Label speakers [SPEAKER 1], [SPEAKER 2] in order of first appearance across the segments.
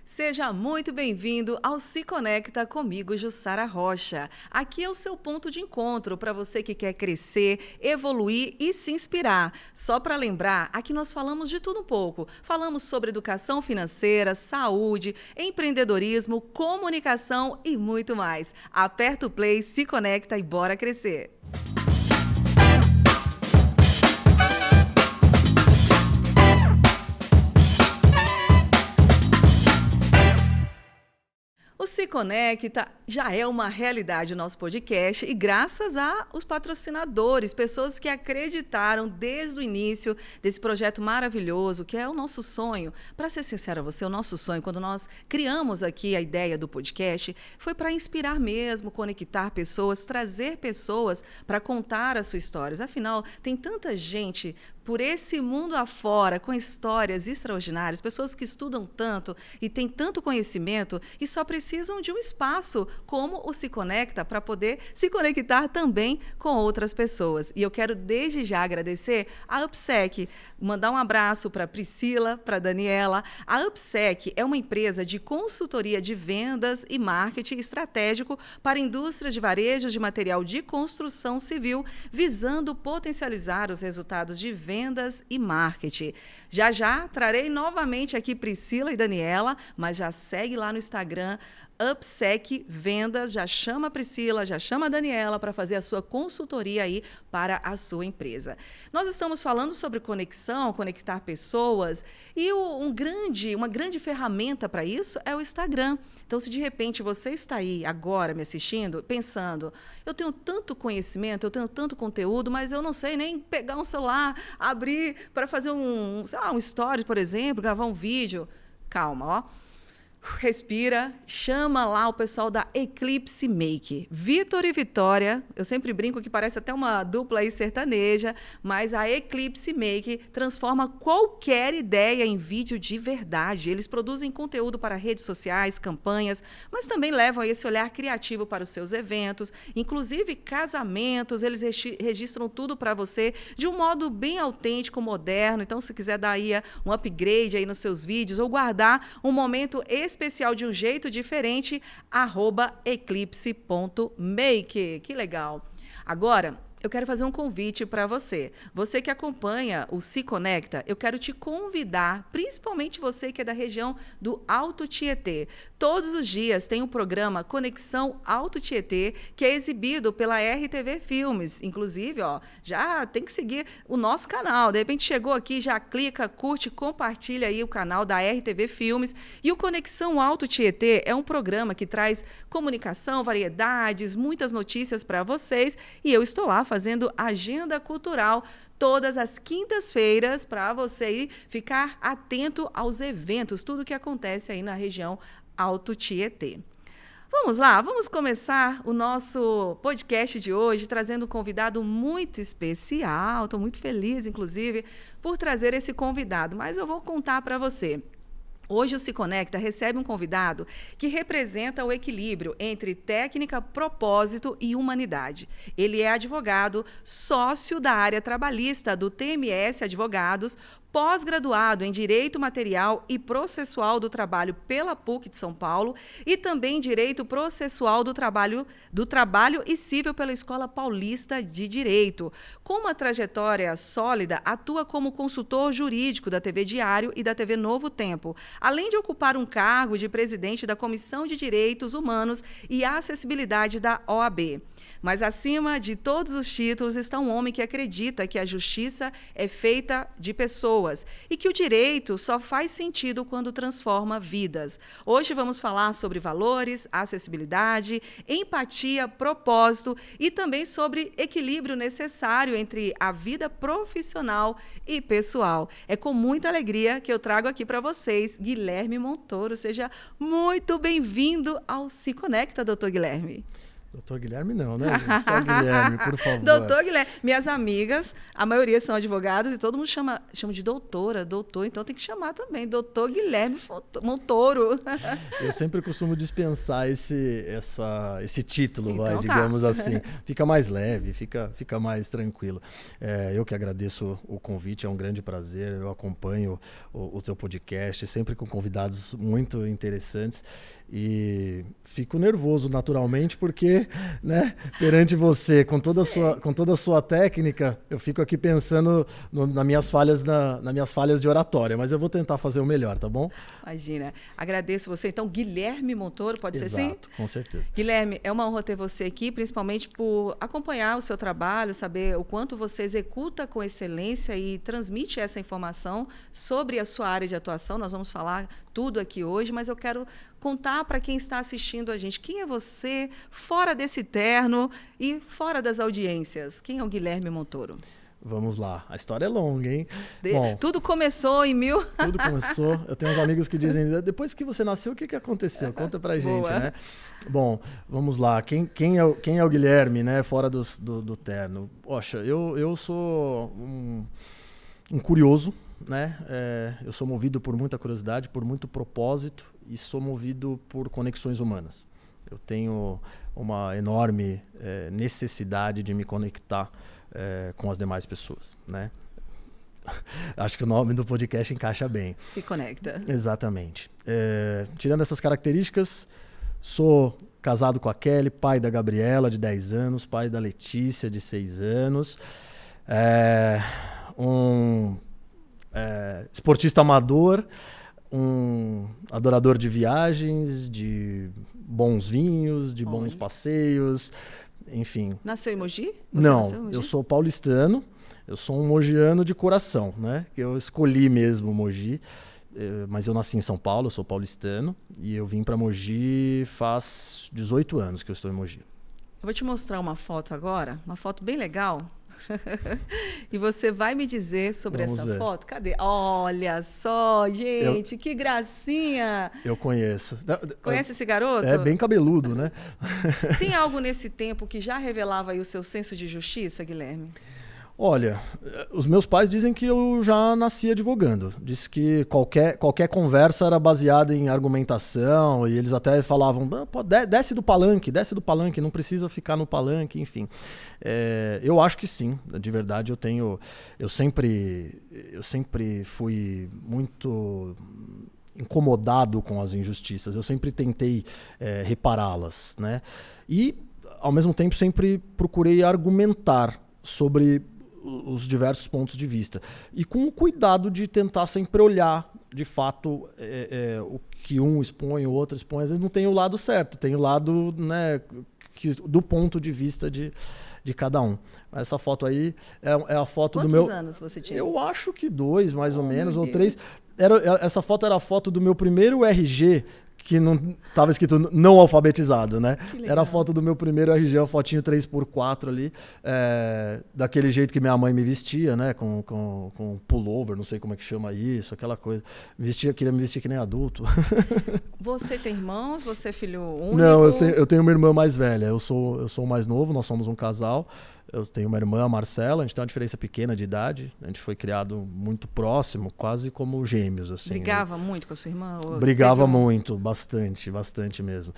[SPEAKER 1] Seja muito bem-vindo ao Se Conecta comigo, Jussara Rocha. Aqui é o seu ponto de encontro para você que quer crescer, evoluir e se inspirar. Só para lembrar, aqui nós falamos de tudo um pouco. Falamos sobre educação financeira, saúde, empreendedorismo, comunicação e muito mais. Aperta o play, se conecta e bora crescer. O Se Conecta já é uma realidade o nosso podcast e graças aos patrocinadores, pessoas que acreditaram desde o início desse projeto maravilhoso, que é o nosso sonho. Para ser sincera a você, o nosso sonho, quando nós criamos aqui a ideia do podcast, foi para inspirar mesmo, conectar pessoas, trazer pessoas para contar as suas histórias. Afinal, tem tanta gente por esse mundo afora, com histórias extraordinárias, pessoas que estudam tanto e têm tanto conhecimento e só precisam de um espaço como o Se Conecta para poder se conectar também com outras pessoas. E eu quero desde já agradecer a UPSEC, mandar um abraço para a Priscila, para a Daniela. A UPSEC é uma empresa de consultoria de vendas e marketing estratégico para indústrias de varejo de material de construção civil, visando potencializar os resultados de vendas e marketing. Já já trarei novamente aqui Priscila e Daniela, mas já segue lá no Instagram, UPSEC Vendas, já chama a Priscila, já chama a Daniela para fazer a sua consultoria aí para a sua empresa. Nós estamos falando sobre conexão, conectar pessoas e uma grande ferramenta para isso é o Instagram. Então, se de repente você está aí agora me assistindo, pensando, eu tenho tanto conhecimento, eu tenho tanto conteúdo, mas eu não sei nem pegar um celular, abrir para fazer um story, por exemplo, gravar um vídeo. Calma, ó. Respira, chama lá o pessoal da Eclipse Make. Vitor e Vitória, eu sempre brinco que parece até uma dupla aí sertaneja, mas a Eclipse Make transforma qualquer ideia em vídeo de verdade. Eles produzem conteúdo para redes sociais, campanhas, mas também levam esse olhar criativo para os seus eventos, inclusive casamentos, eles registram tudo para você de um modo bem autêntico, moderno. Então, se quiser dar aí um upgrade aí nos seus vídeos ou guardar um momento especial de um jeito diferente, @eclipse.make. Que legal. Agora, eu quero fazer um convite para você. Você que acompanha o Se Conecta, eu quero te convidar, principalmente você que é da região do Alto Tietê. Todos os dias tem o programa Conexão Alto Tietê, que é exibido pela RTV Filmes. Inclusive, ó, já tem que seguir o nosso canal. De repente chegou aqui, já clica, curte, compartilha aí o canal da RTV Filmes. E o Conexão Alto Tietê é um programa que traz comunicação, variedades, muitas notícias para vocês. E eu estou lá fazendo agenda cultural todas as quintas-feiras para você ficar atento aos eventos, tudo que acontece aí na região Alto Tietê. Vamos lá, vamos começar o nosso podcast de hoje trazendo um convidado muito especial. Estou muito feliz, inclusive, por trazer esse convidado, mas eu vou contar para você. Hoje o Se Conecta recebe um convidado que representa o equilíbrio entre técnica, propósito e humanidade. Ele é advogado, sócio da área trabalhista do TMS Advogados, pós-graduado em Direito Material e Processual do Trabalho pela PUC de São Paulo e também Direito Processual do Trabalho e Civil pela Escola Paulista de Direito. Com uma trajetória sólida, atua como consultor jurídico da TV Diário e da TV Novo Tempo, além de ocupar um cargo de presidente da Comissão de Direitos Humanos e Acessibilidade da OAB. Mas, acima de todos os títulos, está um homem que acredita que a justiça é feita de pessoas e que o direito só faz sentido quando transforma vidas. Hoje vamos falar sobre valores, acessibilidade, empatia, propósito e também sobre equilíbrio necessário entre a vida profissional e pessoal. É com muita alegria que eu trago aqui para vocês Guilherme Montoro. Seja muito bem-vindo ao Se Conecta, doutor Guilherme.
[SPEAKER 2] Doutor Guilherme não, né? Só Guilherme, por favor.
[SPEAKER 1] Doutor Guilherme. Minhas amigas, a maioria são advogados e todo mundo chama de doutora, doutor, então tem que chamar também, doutor Guilherme Montoro.
[SPEAKER 2] Eu sempre costumo dispensar esse título,
[SPEAKER 1] Então,
[SPEAKER 2] digamos assim. Fica mais leve, fica mais tranquilo. Eu que agradeço o convite, é um grande prazer. Eu acompanho o teu podcast, sempre com convidados muito interessantes. E fico nervoso naturalmente porque, né, perante você, com toda a sua técnica, eu fico aqui pensando nas minhas falhas de oratória, mas eu vou tentar fazer o melhor, tá bom?
[SPEAKER 1] Imagina. Agradeço você. Então, Guilherme Montoro, pode ser assim?
[SPEAKER 2] Exato, com certeza.
[SPEAKER 1] Guilherme, é uma honra ter você aqui, principalmente por acompanhar o seu trabalho, saber o quanto você executa com excelência e transmite essa informação sobre a sua área de atuação. Nós vamos falar tudo aqui hoje, mas eu quero contar para quem está assistindo a gente quem é você fora desse terno e fora das audiências. Quem é o Guilherme Montoro?
[SPEAKER 2] Vamos lá. A história é longa, hein?
[SPEAKER 1] Bom, tudo começou em
[SPEAKER 2] Tudo começou. Eu tenho uns amigos que dizem, depois que você nasceu, o que aconteceu? Conta pra gente, né? Bom, vamos lá. Quem é o Guilherme, né? Fora do terno. Poxa, eu sou um curioso, né? Eu sou movido por muita curiosidade, por muito propósito e sou movido por conexões humanas. Eu tenho uma enorme necessidade de me conectar com as demais pessoas, né? Acho que o nome do podcast encaixa bem.
[SPEAKER 1] Se conecta.
[SPEAKER 2] Exatamente. Tirando essas características, sou casado com a Kelly, pai da Gabriela, de 10 anos, pai da Letícia, de 6 anos. Esportista amador, um adorador de viagens, de bons vinhos, de bons passeios, enfim.
[SPEAKER 1] Nasceu em Mogi?
[SPEAKER 2] Não, eu sou paulistano, eu sou um mogiano de coração, né? Eu escolhi mesmo Mogi, mas eu nasci em São Paulo, eu sou paulistano, e eu vim para Mogi faz 18 anos que eu estou em Mogi.
[SPEAKER 1] Eu vou te mostrar uma foto agora, uma foto bem legal. E você vai me dizer sobre essa foto. Cadê? Olha só, gente, que gracinha!
[SPEAKER 2] Eu conheço.
[SPEAKER 1] Conhece esse garoto?
[SPEAKER 2] É bem cabeludo, né?
[SPEAKER 1] Tem algo nesse tempo que já revelava aí o seu senso de justiça, Guilherme?
[SPEAKER 2] Olha, os meus pais dizem que eu já nasci advogando. Diz que qualquer conversa era baseada em argumentação, e eles até falavam, desce do palanque, não precisa ficar no palanque, enfim. Eu acho que sim, de verdade eu sempre fui muito incomodado com as injustiças, eu sempre tentei repará-las, né? E, ao mesmo tempo, sempre procurei argumentar sobre os diversos pontos de vista. E com o cuidado de tentar sempre olhar, de fato, o que um expõe, o outro expõe. Às vezes não tem o lado certo, tem o lado, né, do ponto de vista de cada um. Essa foto aí é a foto do meu...
[SPEAKER 1] Quantos anos você tinha?
[SPEAKER 2] Eu acho que 2, mais ou menos, ou 3. Essa foto era a foto do meu primeiro RG, que não estava escrito não alfabetizado, né? Era a foto do meu primeiro RG, a fotinho 3x4 ali, daquele jeito que minha mãe me vestia, né? Com pullover, não sei como é que chama isso, aquela coisa. Queria me vestir que nem adulto.
[SPEAKER 1] Você tem irmãos? Você é filho único?
[SPEAKER 2] Não, eu tenho uma irmã mais velha. Eu sou o mais novo, nós somos um casal. Eu tenho uma irmã, a Marcela, a gente tem uma diferença pequena de idade. A gente foi criado muito próximo, quase como gêmeos, assim.
[SPEAKER 1] Brigava muito com a sua irmã?
[SPEAKER 2] Brigava muito, bastante mesmo.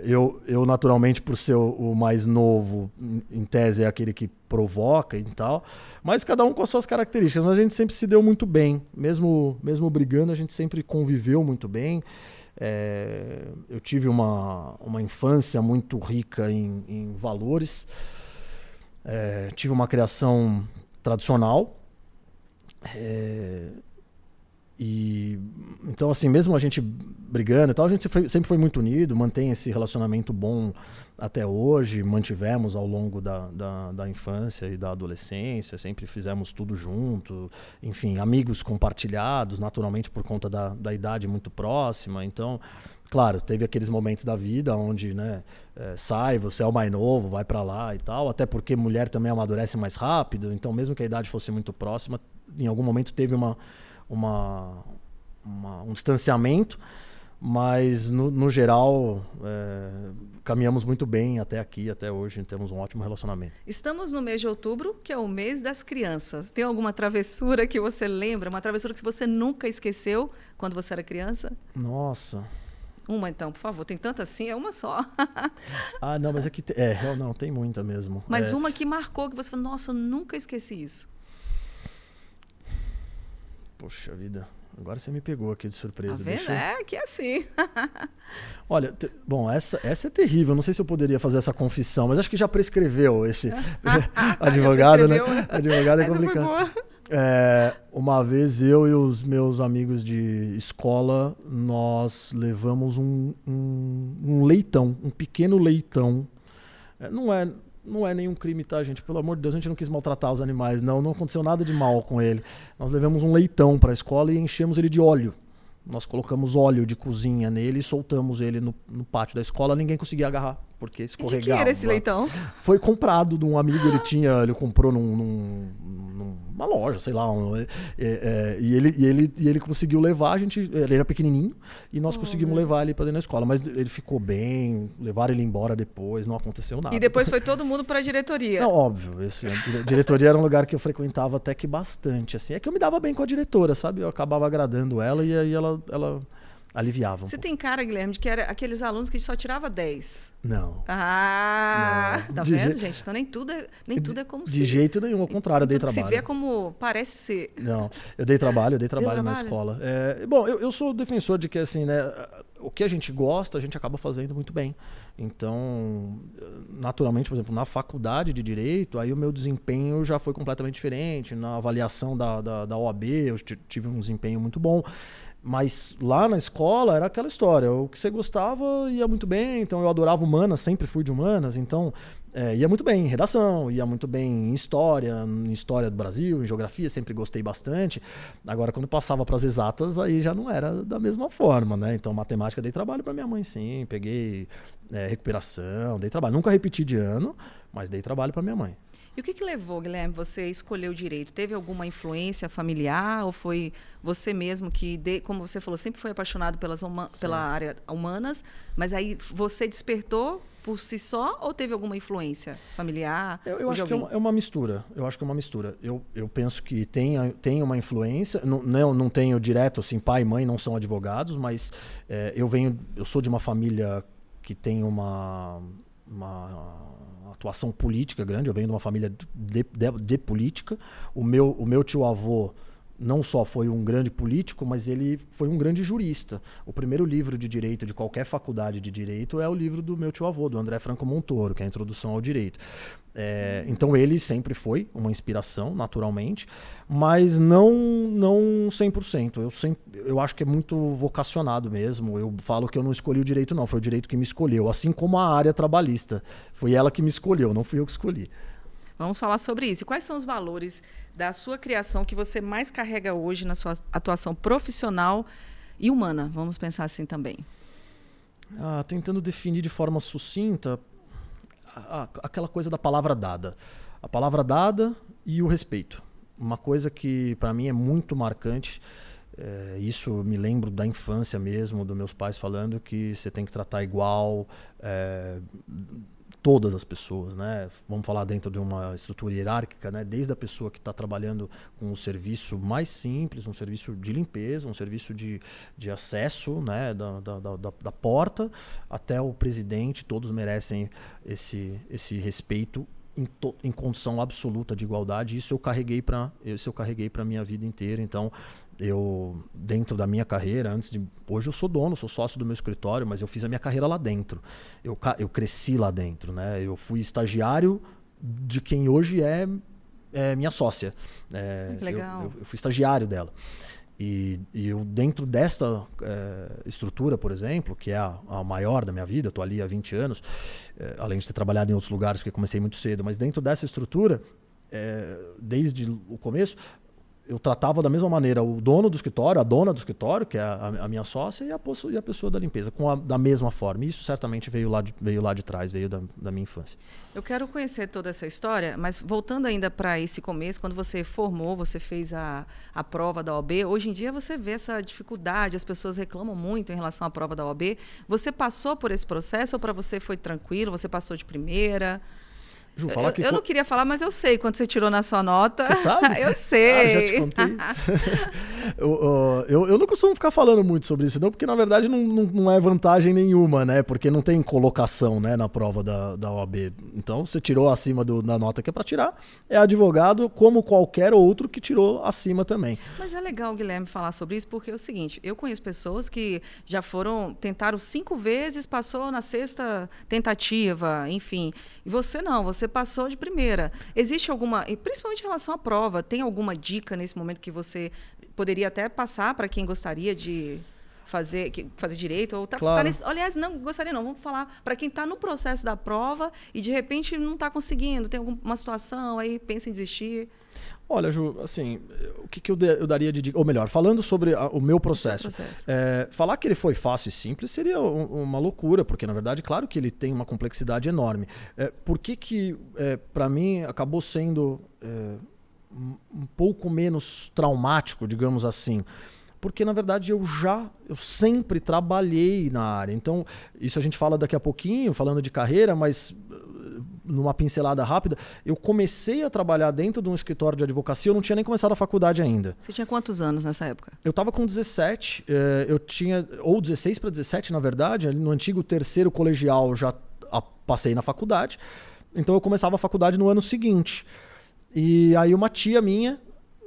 [SPEAKER 2] Eu, naturalmente, por ser o mais novo, em tese é aquele que provoca e tal, mas cada um com as suas características. Mas a gente sempre se deu muito bem. Mesmo brigando, a gente sempre conviveu muito bem. Eu tive uma infância muito rica em valores. Tive uma criação tradicional. E então, assim, mesmo a gente brigando e tal, a gente sempre foi muito unido, mantém esse relacionamento bom até hoje, mantivemos ao longo da infância e da adolescência, sempre fizemos tudo junto, enfim, amigos compartilhados, naturalmente por conta da idade muito próxima. Então, claro, teve aqueles momentos da vida onde, né, você é o mais novo, vai pra lá e tal, até porque mulher também amadurece mais rápido, então mesmo que a idade fosse muito próxima, em algum momento teve um distanciamento, Mas, no geral, caminhamos muito bem até aqui, até hoje, temos um ótimo relacionamento.
[SPEAKER 1] Estamos no mês de outubro, que é o mês das crianças. Tem alguma travessura que você lembra? Uma travessura que você nunca esqueceu quando você era criança?
[SPEAKER 2] Nossa.
[SPEAKER 1] Uma, então, por favor. Tem tanta assim? É uma só.
[SPEAKER 2] Não, mas aqui não, tem muita mesmo.
[SPEAKER 1] Mas uma que marcou, que você falou, nossa, eu nunca esqueci isso.
[SPEAKER 2] Poxa vida. Agora você me pegou aqui de surpresa.
[SPEAKER 1] Tá vendo? Que é assim.
[SPEAKER 2] Olha, bom, essa é terrível. Não sei se eu poderia fazer essa confissão, mas acho que já prescreveu esse advogado, né? Advogado é complicado.
[SPEAKER 1] Essa foi boa.
[SPEAKER 2] Uma vez eu e os meus amigos de escola, nós levamos um leitão, um pequeno leitão. Não é nenhum crime, tá, gente? Pelo amor de Deus, a gente não quis maltratar os animais, não aconteceu nada de mal com ele. Nós levamos um leitão para a escola e enchemos ele de óleo. Nós colocamos óleo de cozinha nele e soltamos ele no pátio da escola. Ninguém conseguia agarrar, porque escorregava.
[SPEAKER 1] De que era esse leitão?
[SPEAKER 2] Foi comprado de um amigo, ele comprou numa loja, sei lá. E ele conseguiu levar, ele era pequenininho, e nós conseguimos levar ele para dentro da escola. Mas ele ficou bem, levaram ele embora depois, não aconteceu nada.
[SPEAKER 1] E depois foi todo mundo para a diretoria?
[SPEAKER 2] Não, óbvio. A diretoria era um lugar que eu frequentava até que bastante. Assim. É que eu me dava bem com a diretora, sabe? Eu acabava agradando ela e aí ela aliviava.
[SPEAKER 1] Você tem cara, Guilherme, de que era aqueles alunos que só tirava 10.
[SPEAKER 2] Não.
[SPEAKER 1] Não. Tá vendo, gente? Então nem tudo é como
[SPEAKER 2] de jeito nenhum, ao contrário, eu dei trabalho.
[SPEAKER 1] Se vê como parece ser.
[SPEAKER 2] Não, eu dei trabalho na escola. Bom, eu sou defensor de que, assim, né, o que a gente gosta, a gente acaba fazendo muito bem. Então, naturalmente, por exemplo, na faculdade de Direito, aí o meu desempenho já foi completamente diferente. Na avaliação da OAB, eu tive um desempenho muito bom. Mas lá na escola era aquela história, o que você gostava ia muito bem, então eu adorava humanas, sempre fui de humanas, então ia muito bem em redação, ia muito bem em história do Brasil, em geografia, sempre gostei bastante. Agora, quando passava para as exatas, aí já não era da mesma forma, né? Então, matemática, dei trabalho para minha mãe, sim, peguei recuperação, dei trabalho. Nunca repeti de ano, mas dei trabalho para minha mãe.
[SPEAKER 1] E o que levou, Guilherme, você a escolher o direito? Teve alguma influência familiar ou foi você mesmo que, como você falou, sempre foi apaixonado pela área humanas, mas aí você despertou por si só ou teve alguma influência familiar?
[SPEAKER 2] Eu acho que é uma mistura. Eu penso que tem uma influência. Não tenho direto, assim, pai e mãe não são advogados, mas eu sou de uma família que tem uma atuação política grande. Eu venho de uma família de política. O meu tio-avô não só foi um grande político, mas ele foi um grande jurista. O primeiro livro de direito de qualquer faculdade de direito é o livro do meu tio-avô, do André Franco Montoro, que é a Introdução ao Direito. Então ele sempre foi uma inspiração, naturalmente, mas não 100%. Eu acho que é muito vocacionado mesmo. Eu falo que eu não escolhi o direito, não. Foi o direito que me escolheu, assim como a área trabalhista. Foi ela que me escolheu, não fui eu que escolhi.
[SPEAKER 1] Vamos falar sobre isso. E quais são os valores da sua criação que você mais carrega hoje na sua atuação profissional e humana? Vamos pensar assim também.
[SPEAKER 2] Tentando definir de forma sucinta aquela coisa da palavra dada. A palavra dada e o respeito. Uma coisa que para mim é muito marcante, isso me lembro da infância mesmo, dos meus pais falando que você tem que tratar igual todas as pessoas, né? Vamos falar dentro de uma estrutura hierárquica, né? Desde a pessoa que está trabalhando com um serviço mais simples, um serviço de limpeza, um serviço de acesso, né? da porta, até o presidente, todos merecem esse respeito em condição absoluta de igualdade. Isso eu carreguei para a minha vida inteira. Então, eu, dentro da minha carreira, hoje eu sou dono, sou sócio do meu escritório, mas eu fiz a minha carreira lá dentro. Eu cresci lá dentro, né? Eu fui estagiário de quem hoje é minha sócia.
[SPEAKER 1] Legal.
[SPEAKER 2] Eu fui estagiário dela. E eu, dentro dessa estrutura, por exemplo, que é a maior da minha vida, estou ali há 20 anos, além de ter trabalhado em outros lugares, porque comecei muito cedo, mas dentro dessa estrutura, desde o começo, eu tratava da mesma maneira o dono do escritório, a dona do escritório, que é a minha sócia, e a pessoa da limpeza, da mesma forma. E isso certamente veio lá de trás, veio da minha infância.
[SPEAKER 1] Eu quero conhecer toda essa história, mas voltando ainda para esse começo, quando você formou, você fez a prova da OAB, hoje em dia você vê essa dificuldade, as pessoas reclamam muito em relação à prova da OAB. Você passou por esse processo ou para você foi tranquilo? Você passou de primeira?
[SPEAKER 2] Ju,
[SPEAKER 1] eu não queria falar, mas eu sei quando você tirou na sua nota.
[SPEAKER 2] Você sabe?
[SPEAKER 1] Eu sei.
[SPEAKER 2] Já te contei. eu não costumo ficar falando muito sobre isso, não, porque na verdade não é vantagem nenhuma, né? Porque não tem colocação, né, na prova da OAB. Então, você tirou acima da nota que é para tirar, é advogado como qualquer outro que tirou acima também.
[SPEAKER 1] Mas é legal o Guilherme falar sobre isso, porque é o seguinte, eu conheço pessoas que já tentaram 5 vezes, passou na 6ª tentativa, enfim. E você não, você passou de primeira. Existe alguma, e principalmente em relação à prova, tem alguma dica nesse momento que você poderia até passar para quem gostaria de fazer direito? Ou
[SPEAKER 2] claro.
[SPEAKER 1] Aliás, não gostaria não, vamos falar para quem está no processo da prova e de repente não está conseguindo, tem alguma situação, aí pensa em desistir.
[SPEAKER 2] Olha, Ju, assim, o que eu daria de dica? Ou melhor, falando sobre o meu processo. Falar que ele foi fácil e simples seria uma loucura, porque, na verdade, claro que ele tem uma complexidade enorme. Por que para mim, acabou sendo um pouco menos traumático, digamos assim? Porque, na verdade, eu sempre trabalhei na área. Então, isso a gente fala daqui a pouquinho, falando de carreira, mas numa pincelada rápida, eu comecei a trabalhar dentro de um escritório de advocacia, eu não tinha nem começado a faculdade ainda.
[SPEAKER 1] Você tinha quantos anos nessa época?
[SPEAKER 2] Eu estava com 17, eu tinha, ou 16 para 17, na verdade, no antigo 3º colegial já passei na faculdade, então eu começava a faculdade no ano seguinte. E aí uma tia minha,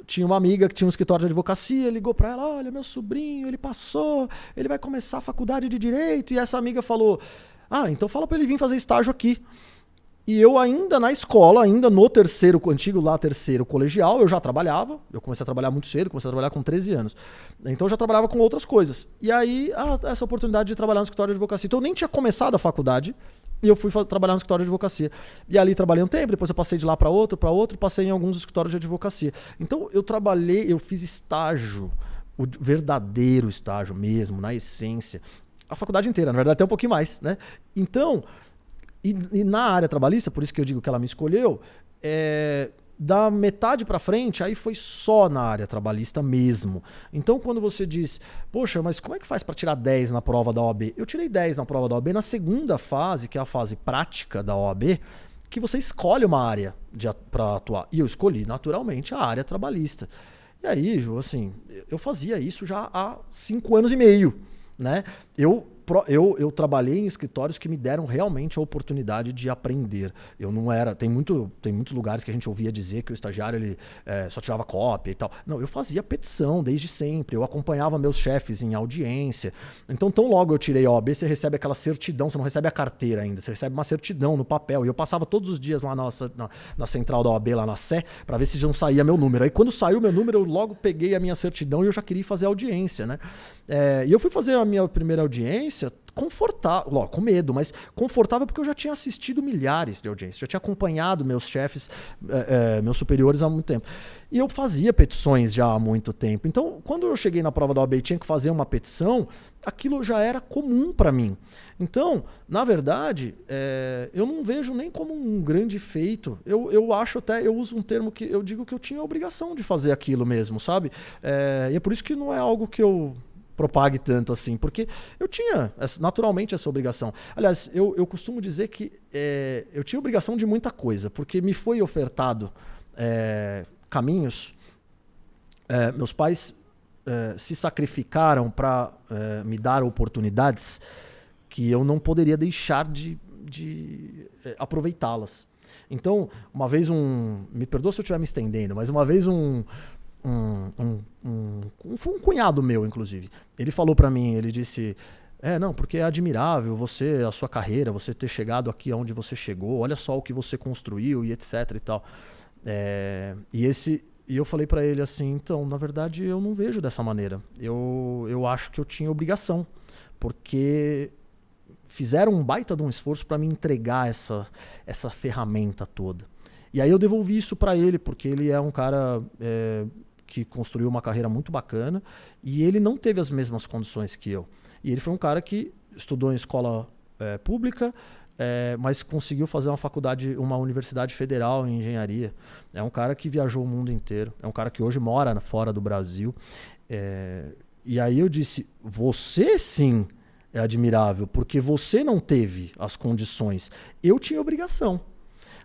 [SPEAKER 2] tinha uma amiga que tinha um escritório de advocacia, ligou para ela, olha, meu sobrinho, ele passou, ele vai começar a faculdade de Direito, e essa amiga falou, então fala para ele vir fazer estágio aqui. E eu ainda na escola, ainda no antigo 3º colegial, eu já trabalhava. Eu comecei a trabalhar muito cedo, comecei a trabalhar com 13 anos. Então eu já trabalhava com outras coisas. E aí, essa oportunidade de trabalhar no escritório de advocacia. Então eu nem tinha começado a faculdade e eu fui trabalhar no escritório de advocacia. E ali trabalhei um tempo, depois eu passei de lá para outro, passei em alguns escritórios de advocacia. Então eu fiz estágio, o verdadeiro estágio mesmo, na essência. A faculdade inteira, na verdade até um pouquinho mais, né? Então... E na área trabalhista, por isso que eu digo que ela me escolheu, da metade para frente, aí foi só na área trabalhista mesmo. Então, quando você diz, poxa, mas como é que faz para tirar 10 na prova da OAB? Eu tirei 10 na prova da OAB na segunda fase, que é a fase prática da OAB, que você escolhe uma área para atuar. E eu escolhi, naturalmente, a área trabalhista. E aí, Ju, assim, eu fazia isso já há 5 anos e meio, né? Eu trabalhei em escritórios que me deram realmente a oportunidade de aprender. Eu não era... Tem muitos lugares que a gente ouvia dizer que o estagiário ele, só tirava cópia e tal. Não, eu fazia petição desde sempre. Eu acompanhava meus chefes em audiência. Então, tão logo eu tirei a OAB, você recebe aquela certidão, você não recebe a carteira ainda, você recebe uma certidão no papel. E eu passava todos os dias lá na central da OAB, lá na Sé, para ver se não saía meu número. Aí quando saiu meu número, eu logo peguei a minha certidão e eu já queria fazer audiência, né? E eu fui fazer a minha primeira audiência confortável, com medo, mas confortável porque eu já tinha assistido milhares de audiências, já tinha acompanhado meus chefes, meus superiores há muito tempo. E eu fazia petições já há muito tempo. Então, quando eu cheguei na prova da OAB e tinha que fazer uma petição, aquilo já era comum para mim. Então, na verdade, eu não vejo nem como um grande feito. Eu acho até, eu uso um termo que eu digo que eu tinha a obrigação de fazer aquilo mesmo, sabe? E é por isso que não é algo que eu propague tanto assim, porque eu tinha naturalmente essa obrigação. Aliás, eu costumo dizer que eu tinha obrigação de muita coisa, porque me foi ofertado caminhos. Meus pais se sacrificaram para me dar oportunidades que eu não poderia deixar de aproveitá-las. Então, uma vez me perdoa se eu estiver me estendendo, mas uma vez um cunhado meu, inclusive, ele falou para mim, ele disse, não, porque é admirável a sua carreira, você ter chegado aqui onde você chegou, olha só o que você construiu e etc e tal. E eu falei para ele assim, então, na verdade eu não vejo dessa maneira, eu acho que eu tinha obrigação, porque fizeram um baita de um esforço para me entregar essa ferramenta toda. E aí eu devolvi isso para ele, porque ele é um cara que construiu uma carreira muito bacana, e ele não teve as mesmas condições que eu. E ele foi um cara que estudou em escola pública, mas conseguiu fazer uma universidade federal em engenharia. É um cara que viajou o mundo inteiro. É um cara que hoje mora fora do Brasil. E aí eu disse, você sim é admirável, porque você não teve as condições. Eu tinha obrigação.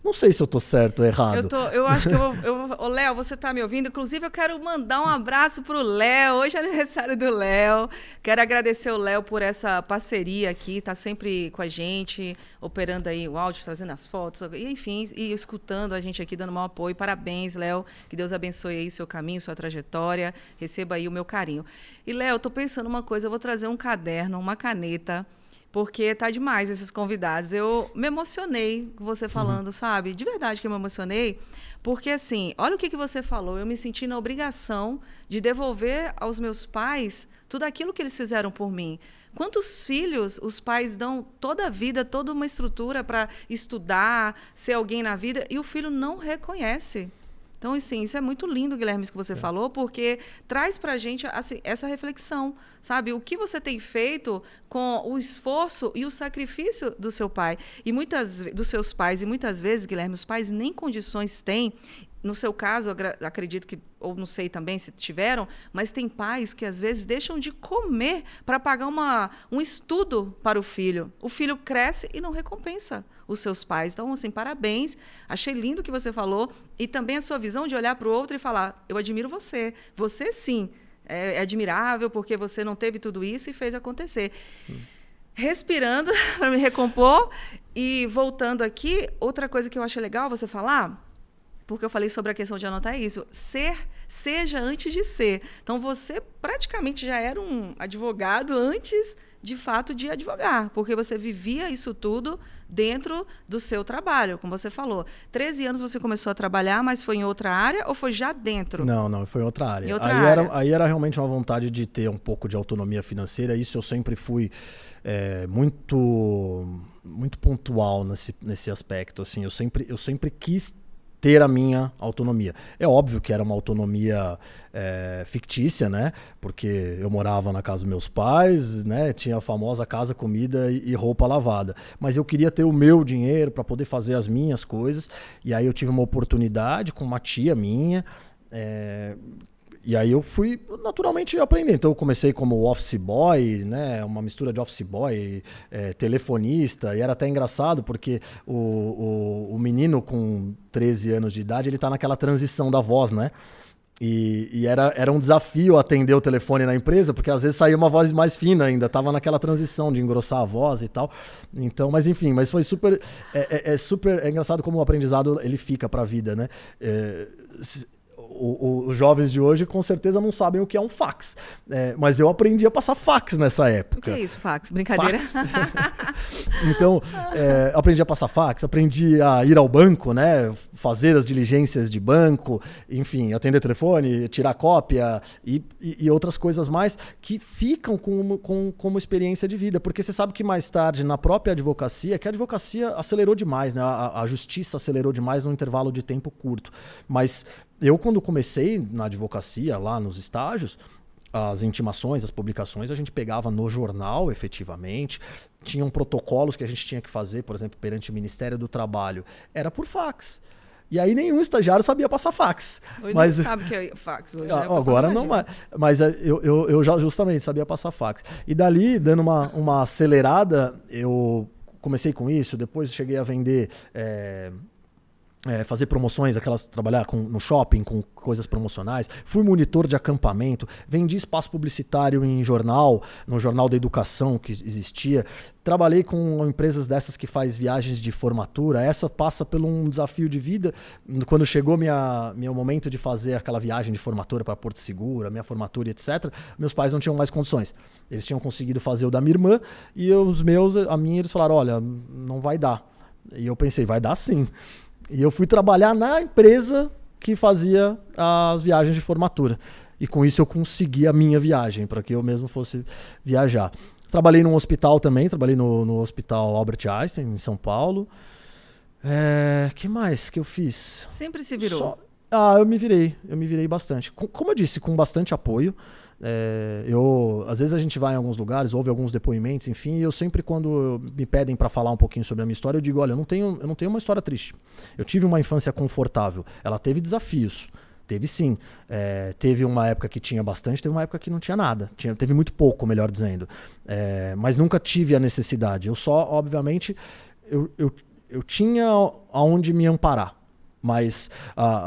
[SPEAKER 2] Não sei se eu tô certo ou errado.
[SPEAKER 1] Eu acho que Ô, Léo, você tá me ouvindo? Inclusive, eu quero mandar um abraço pro Léo. Hoje é aniversário do Léo. Quero agradecer o Léo por essa parceria aqui. Tá sempre com a gente, operando aí o áudio, trazendo as fotos, e, enfim, e escutando a gente aqui, dando um apoio. Parabéns, Léo. Que Deus abençoe aí o seu caminho, sua trajetória. Receba aí o meu carinho. E, Léo, eu tô pensando uma coisa. Eu vou trazer um caderno, uma caneta, porque tá demais esses convidados. Eu me emocionei com você falando, sabe? De verdade que eu me emocionei, porque assim, olha o que você falou, eu me senti na obrigação de devolver aos meus pais tudo aquilo que eles fizeram por mim. Quantos filhos os pais dão toda a vida, toda uma estrutura para estudar, ser alguém na vida, e o filho não reconhece? Então, assim, isso é muito lindo, Guilherme, isso que você falou, porque traz para a gente assim, essa reflexão, sabe? O que você tem feito com o esforço e o sacrifício do seu pai, dos seus pais. E muitas vezes, Guilherme, os pais nem condições têm. No seu caso, eu acredito que, ou não sei também se tiveram, mas tem pais que às vezes deixam de comer para pagar um estudo para o filho. O filho cresce e não recompensa os seus pais. Então, assim, parabéns. Achei lindo o que você falou. E também a sua visão de olhar para o outro e falar, eu admiro você. Você, sim, é admirável porque você não teve tudo isso e fez acontecer. Respirando para me recompor e voltando aqui, outra coisa que eu achei legal você falar, porque eu falei sobre a questão de anotar isso. Seja antes de ser. Então, você praticamente já era um advogado antes, de fato, de advogar, porque você vivia isso tudo dentro do seu trabalho, como você falou. 13 anos você começou a trabalhar, mas foi em outra área ou foi já dentro?
[SPEAKER 2] Não, foi em outra área.
[SPEAKER 1] Em outra área.
[SPEAKER 2] Aí era realmente uma vontade de ter um pouco de autonomia financeira. Isso eu sempre fui muito pontual nesse aspecto. Assim, eu sempre quis ter a minha autonomia. É óbvio que era uma autonomia fictícia, né? Porque eu morava na casa dos meus pais, né? Tinha a famosa casa, comida e roupa lavada. Mas eu queria ter o meu dinheiro para poder fazer as minhas coisas. E aí eu tive uma oportunidade com uma tia minha. E aí eu fui naturalmente aprender. Então eu comecei como office boy, né? Uma mistura de office boy, telefonista, e era até engraçado porque o menino com 13 anos de idade, ele tá naquela transição da voz, né? E era um desafio atender o telefone na empresa, porque às vezes saía uma voz mais fina ainda, tava naquela transição de engrossar a voz e tal. Então, mas enfim, mas foi super... É engraçado como o aprendizado ele fica pra vida, né? Os jovens de hoje com certeza não sabem o que é um fax, mas eu aprendi a passar fax nessa época.
[SPEAKER 1] O que é isso, fax? Brincadeira?
[SPEAKER 2] Fax. Então, aprendi a passar fax, aprendi a ir ao banco, né, fazer as diligências de banco, enfim, atender telefone, tirar cópia e outras coisas mais que ficam como experiência de vida, porque você sabe que mais tarde na própria advocacia, que a advocacia acelerou demais, né, a justiça acelerou demais num intervalo de tempo curto, mas eu, quando comecei na advocacia, lá nos estágios, as intimações, as publicações, a gente pegava no jornal, efetivamente. Tinham protocolos que a gente tinha que fazer, por exemplo, perante o Ministério do Trabalho. Era por fax. E aí nenhum estagiário sabia passar fax.
[SPEAKER 1] Hoje não sabe o que é fax. Hoje
[SPEAKER 2] agora não, mas eu já justamente sabia passar fax. E dali, dando uma acelerada, eu comecei com isso, depois cheguei a vender... fazer promoções, trabalhar no shopping com coisas promocionais, fui monitor de acampamento, vendi espaço publicitário em jornal, no Jornal da Educação que existia, trabalhei com empresas dessas que faz viagens de formatura, essa passa por um desafio de vida, quando chegou meu momento de fazer aquela viagem de formatura para Porto Seguro, a minha formatura, etc., meus pais não tinham mais condições, eles tinham conseguido fazer o da minha irmã, e a minha eles falaram, olha, não vai dar, e eu pensei, vai dar sim. E eu fui trabalhar na empresa que fazia as viagens de formatura. E com isso eu consegui a minha viagem, para que eu mesmo fosse viajar. Trabalhei num hospital também, trabalhei no Hospital Albert Einstein, em São Paulo. Que mais que eu fiz?
[SPEAKER 1] Sempre se virou.
[SPEAKER 2] Eu me virei bastante. Como eu disse, com bastante apoio. Às vezes a gente vai em alguns lugares, ouve alguns depoimentos, enfim, e eu sempre, quando me pedem para falar um pouquinho sobre a minha história, eu digo, olha, eu não tenho uma história triste. Eu tive uma infância confortável. Ela teve desafios. Teve sim. Teve uma época que tinha bastante, teve uma época que não tinha nada. Teve muito pouco, melhor dizendo. Mas nunca tive a necessidade. Eu só, obviamente, eu tinha aonde me amparar. Mas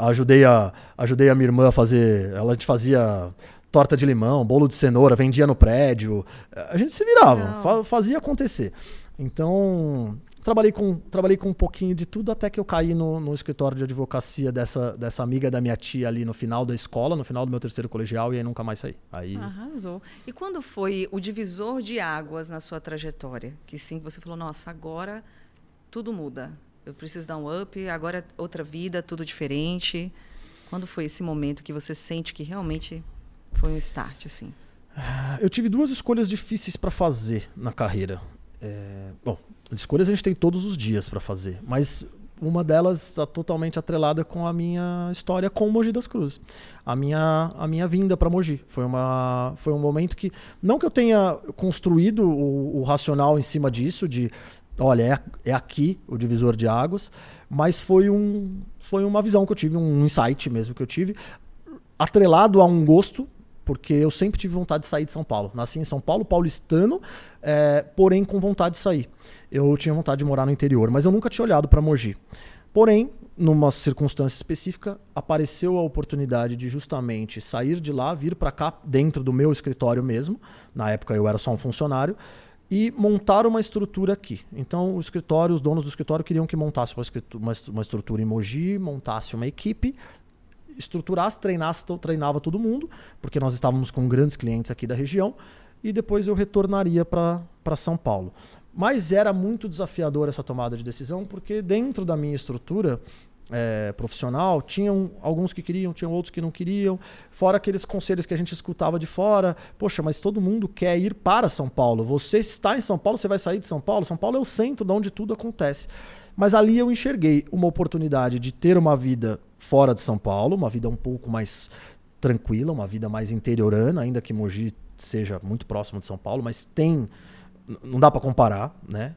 [SPEAKER 2] ajudei a minha irmã a fazer... Ela fazia torta de limão, bolo de cenoura, vendia no prédio. A gente se virava, fazia acontecer. Então... Trabalhei com um pouquinho de tudo até que eu caí no escritório de advocacia dessa amiga da minha tia ali no final da escola, no final do meu 3º colegial, e aí nunca mais saí.
[SPEAKER 1] Arrasou. E quando foi o divisor de águas na sua trajetória? Que sim, você falou, nossa, agora tudo muda. Eu preciso dar um up, agora é outra vida, tudo diferente. Quando foi esse momento que você sente que realmente foi um start, assim?
[SPEAKER 2] Eu tive 2 escolhas difíceis para fazer na carreira. Escolhas a gente tem todos os dias para fazer, mas uma delas está totalmente atrelada com a minha história com Mogi das Cruzes. A minha vinda para Mogi. Foi um momento que, não que eu tenha construído o racional em cima disso, de, olha, é aqui o divisor de águas, mas foi uma visão que eu tive, um insight mesmo que eu tive, atrelado a um gosto, porque eu sempre tive vontade de sair de São Paulo. Nasci em São Paulo, paulistano, porém com vontade de sair. Eu tinha vontade de morar no interior, mas eu nunca tinha olhado para Mogi. Porém, numa circunstância específica, apareceu a oportunidade de justamente sair de lá, vir para cá, dentro do meu escritório mesmo. Na época eu era só um funcionário, e montar uma estrutura aqui. Então, os donos do escritório queriam que montasse uma estrutura em Mogi, montasse uma equipe, estruturasse, treinava todo mundo, porque nós estávamos com grandes clientes aqui da região, e depois eu retornaria para São Paulo. Mas era muito desafiador essa tomada de decisão, porque dentro da minha estrutura profissional, tinham alguns que queriam, tinham outros que não queriam, fora aqueles conselhos que a gente escutava de fora. Poxa, mas todo mundo quer ir para São Paulo. Você está em São Paulo, você vai sair de São Paulo? São Paulo é o centro de onde tudo acontece. Mas ali eu enxerguei uma oportunidade de ter uma vida fora de São Paulo, uma vida um pouco mais tranquila, uma vida mais interiorana, ainda que Mogi seja muito próximo de São Paulo, mas não dá para comparar, né?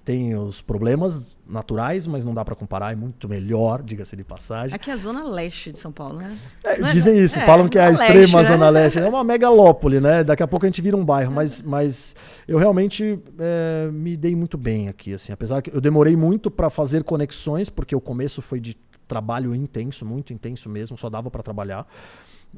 [SPEAKER 2] Tem os problemas naturais, mas não dá para comparar, é muito melhor, diga-se de passagem.
[SPEAKER 1] Aqui é a zona leste de São Paulo, né?
[SPEAKER 2] Dizem isso, falam que é a extrema zona leste, é uma megalópole, né? Daqui a pouco a gente vira um bairro, mas eu realmente me dei muito bem aqui, assim, apesar que eu demorei muito para fazer conexões, porque o começo foi de trabalho intenso, muito intenso mesmo, só dava para trabalhar.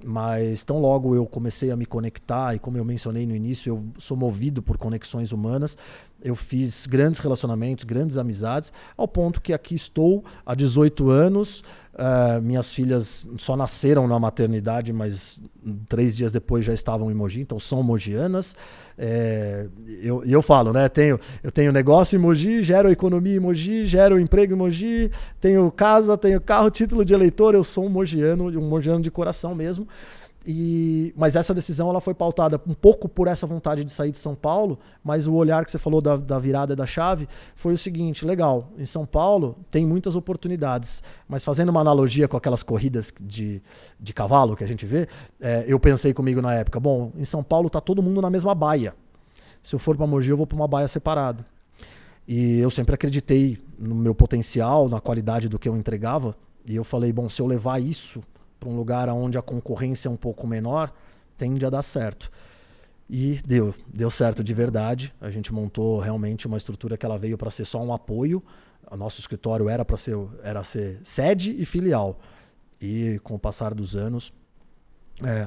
[SPEAKER 2] Mas tão logo eu comecei a me conectar, e como eu mencionei no início, eu sou movido por conexões humanas, eu fiz grandes relacionamentos, grandes amizades, ao ponto que aqui estou há 18 anos, minhas filhas só nasceram na maternidade, mas 3 dias depois já estavam em Mogi, então são mogianas. Eu falo, né? Eu tenho negócio em Mogi, gero economia em Mogi, gero emprego em Mogi, tenho casa, tenho carro, título de eleitor, eu sou um mogiano de coração mesmo. Mas essa decisão ela foi pautada um pouco por essa vontade de sair de São Paulo, mas o olhar que você falou da virada da chave foi o seguinte: legal, em São Paulo tem muitas oportunidades, mas fazendo uma analogia com aquelas corridas de cavalo que a gente vê, eu pensei comigo na época, bom, em São Paulo tá todo mundo na mesma baia, se eu for para Mogi eu vou para uma baia separada. E eu sempre acreditei no meu potencial, na qualidade do que eu entregava, e eu falei, bom, se eu levar isso para um lugar onde a concorrência é um pouco menor, tende a dar certo. E deu certo de verdade. A gente montou realmente uma estrutura que ela veio para ser só um apoio. O nosso escritório era ser sede e filial. E com o passar dos anos,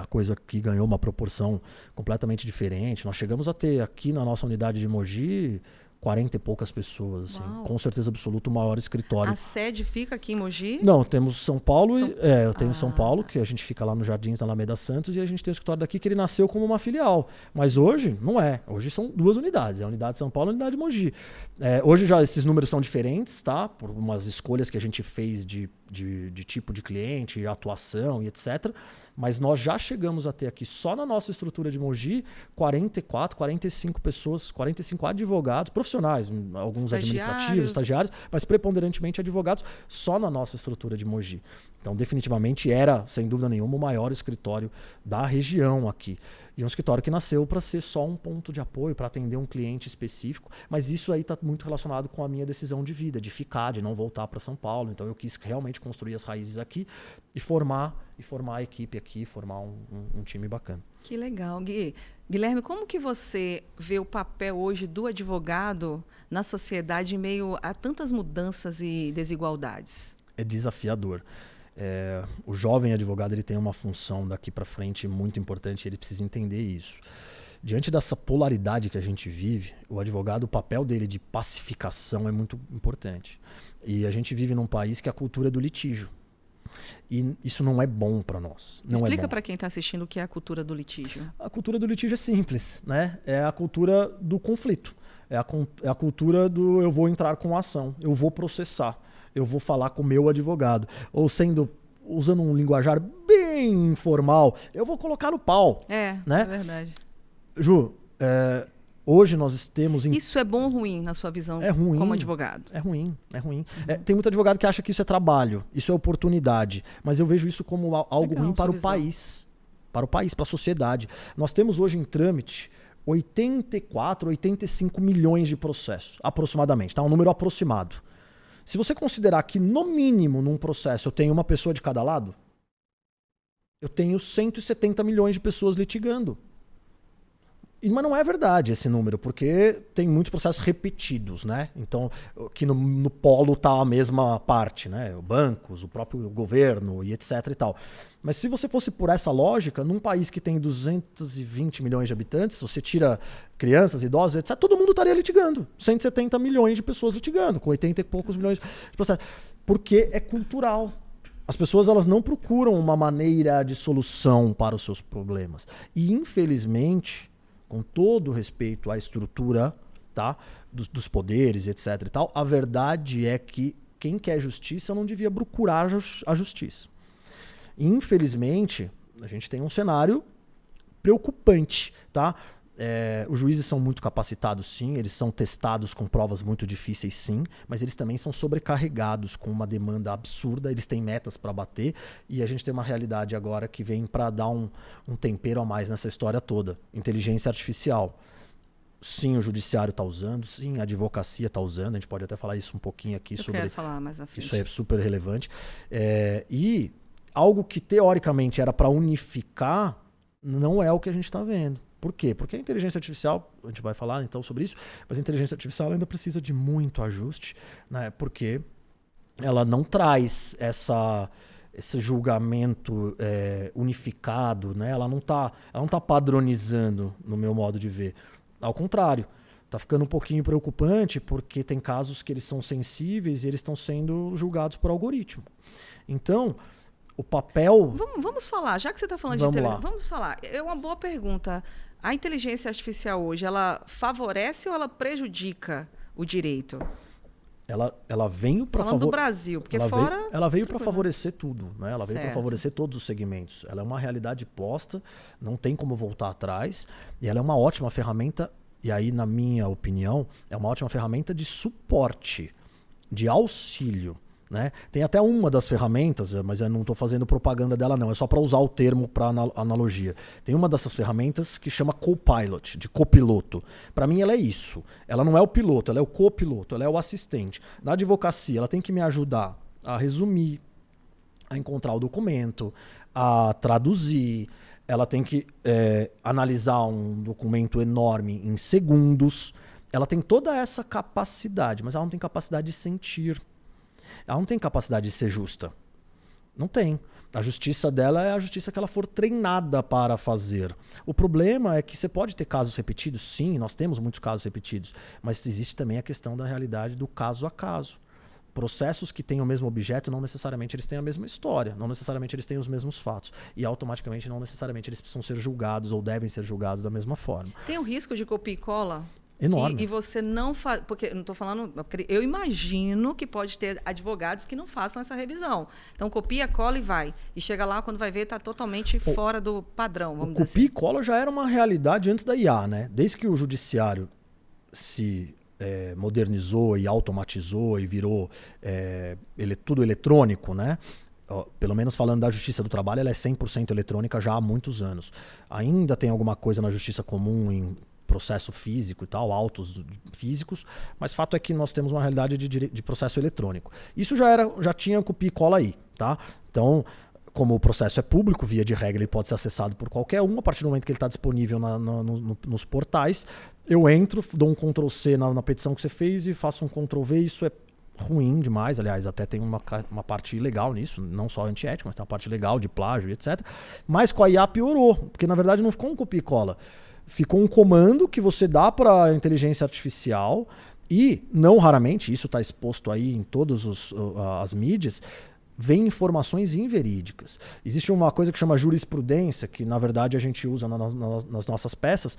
[SPEAKER 2] a coisa que ganhou uma proporção completamente diferente. Nós chegamos a ter aqui na nossa unidade de Mogi 40 e poucas pessoas, assim, com certeza absoluta, o maior escritório.
[SPEAKER 1] A sede fica aqui em Mogi?
[SPEAKER 2] Não, temos São Paulo, eu tenho São Paulo, que a gente fica lá nos Jardins da Alameda Santos, e a gente tem o escritório daqui que ele nasceu como uma filial. Mas hoje, não é. Hoje são 2 unidades, a unidade de São Paulo e a unidade de Mogi. Hoje já esses números são diferentes, tá? Por umas escolhas que a gente fez de de tipo de cliente, atuação e etc. Mas nós já chegamos a ter aqui, só na nossa estrutura de Mogi, 44, 45 pessoas, 45 advogados, profissionais, alguns administrativos, estagiários, mas preponderantemente advogados, só na nossa estrutura de Mogi. Então, definitivamente era, sem dúvida nenhuma, o maior escritório da região aqui. E um escritório que nasceu para ser só um ponto de apoio, para atender um cliente específico. Mas isso aí está muito relacionado com a minha decisão de vida, de ficar, de não voltar para São Paulo. Então, eu quis realmente construir as raízes aqui e formar a equipe aqui, formar um time bacana.
[SPEAKER 1] Que legal, Gui. Guilherme, como que você vê o papel hoje do advogado na sociedade em meio a tantas mudanças e desigualdades?
[SPEAKER 2] É desafiador. O jovem advogado ele tem uma função daqui para frente muito importante, ele precisa entender isso. Diante dessa polaridade que a gente vive, o advogado, o papel dele de pacificação é muito importante. E a gente vive num país que a cultura é do litígio. E isso não é bom para nós.
[SPEAKER 1] Explica para quem está assistindo o que é a cultura do litígio.
[SPEAKER 2] A cultura do litígio é simples, né? É a cultura do conflito. É a cultura do eu vou entrar com a ação, eu vou processar. Eu vou falar com o meu advogado. Ou usando um linguajar bem informal, eu vou colocar no pau.
[SPEAKER 1] É verdade.
[SPEAKER 2] Ju, hoje nós temos...
[SPEAKER 1] Isso é bom ou ruim na sua visão como advogado?
[SPEAKER 2] É ruim. Tem muito advogado que acha que isso é trabalho, isso é oportunidade. Mas eu vejo isso como algo ruim para o país. Para o país, para a sociedade. Nós temos hoje em trâmite 84, 85 milhões de processos, aproximadamente. Tá? Um número aproximado. Se você considerar que, no mínimo, num processo eu tenho uma pessoa de cada lado, eu tenho 170 milhões de pessoas litigando. Mas não é verdade esse número, porque tem muitos processos repetidos, né? Então, que no polo está a mesma parte, né? Bancos, o próprio governo e etc e tal. Mas se você fosse por essa lógica, num país que tem 220 milhões de habitantes, você tira crianças, idosos, etc., todo mundo estaria litigando. 170 milhões de pessoas litigando, com 80 e poucos milhões de processos. Porque é cultural. As pessoas elas não procuram uma maneira de solução para os seus problemas. E, infelizmente, com todo respeito à estrutura, tá, dos poderes, etc. e tal, a verdade é que quem quer justiça não devia procurar a justiça. Infelizmente, a gente tem um cenário preocupante, tá? Os juízes são muito capacitados, sim, eles são testados com provas muito difíceis, sim, mas eles também são sobrecarregados com uma demanda absurda, eles têm metas para bater e a gente tem uma realidade agora que vem para dar um tempero a mais nessa história toda. Inteligência artificial. Sim, o judiciário está usando, sim, a advocacia está usando, a gente pode até falar isso um pouquinho aqui sobre...
[SPEAKER 1] Eu quero falar mais à frente.
[SPEAKER 2] Isso é super relevante. E algo que teoricamente era para unificar, não é o que a gente está vendo. Por quê? Porque a inteligência artificial, a gente vai falar então sobre isso, mas a inteligência artificial ainda precisa de muito ajuste, né? Porque ela não traz esse julgamento unificado, né? Ela não tá padronizando, no meu modo de ver. Ao contrário, está ficando um pouquinho preocupante porque tem casos que eles são sensíveis e eles estão sendo julgados por algoritmo. Então, o papel...
[SPEAKER 1] Vamos falar, já que você está falando de inteligência, vamos falar. É uma boa pergunta. A inteligência artificial hoje, ela favorece ou ela prejudica o direito?
[SPEAKER 2] Ela veio para
[SPEAKER 1] falando do Brasil, porque fora...
[SPEAKER 2] Ela veio para favorecer tudo, né? Ela veio para favorecer todos os segmentos. Ela é uma realidade posta, não tem como voltar atrás, e ela é uma ótima ferramenta, e aí, na minha opinião, é uma ótima ferramenta de suporte, de auxílio. Né? Tem até uma das ferramentas, mas eu não estou fazendo propaganda dela não, é só para usar o termo para analogia. Tem uma dessas ferramentas que chama Copilot, de copiloto. Para mim ela é isso. Ela não é o piloto, ela é o copiloto, ela é o assistente. Na advocacia ela tem que me ajudar a resumir, a encontrar o documento, a traduzir, ela tem que analisar um documento enorme em segundos. Ela tem toda essa capacidade, mas ela não tem capacidade de sentir. Ela não tem capacidade de ser justa. Não tem. A justiça dela é a justiça que ela for treinada para fazer. O problema é que você pode ter casos repetidos, sim, nós temos muitos casos repetidos, mas existe também a questão da realidade do caso a caso. Processos que têm o mesmo objeto, não necessariamente eles têm a mesma história, não necessariamente eles têm os mesmos fatos. E automaticamente, não necessariamente eles precisam ser julgados ou devem ser julgados da mesma forma.
[SPEAKER 1] Tem o risco de copia e cola?
[SPEAKER 2] Enorme.
[SPEAKER 1] E você não faz. Porque eu não estou falando. Eu imagino que pode ter advogados que não façam essa revisão. Então, copia, cola e vai. E chega lá, quando vai ver, está totalmente fora do padrão, vamos dizer assim.
[SPEAKER 2] Copia e cola já era uma realidade antes da IA, né? Desde que o judiciário se modernizou e automatizou e virou tudo eletrônico, né? Pelo menos falando da Justiça do Trabalho, ela é 100% eletrônica já há muitos anos. Ainda tem alguma coisa na Justiça Comum em processo físico e tal, autos físicos, mas fato é que nós temos uma realidade de processo eletrônico. Isso já tinha copia e cola aí, tá? Então, como o processo é público, via de regra ele pode ser acessado por qualquer um, a partir do momento que ele está disponível nos portais, eu entro, dou um Ctrl+C na petição que você fez e faço um Ctrl+V, isso é ruim demais, aliás, até tem uma parte legal nisso, não só antiética, mas tem uma parte legal de plágio e etc. Mas com a IA piorou, porque na verdade não ficou um copia e cola. Ficou um comando que você dá para a inteligência artificial e, não raramente, isso está exposto aí em todas as mídias, vem informações inverídicas. Existe uma coisa que chama jurisprudência, que na verdade a gente usa nas nossas peças,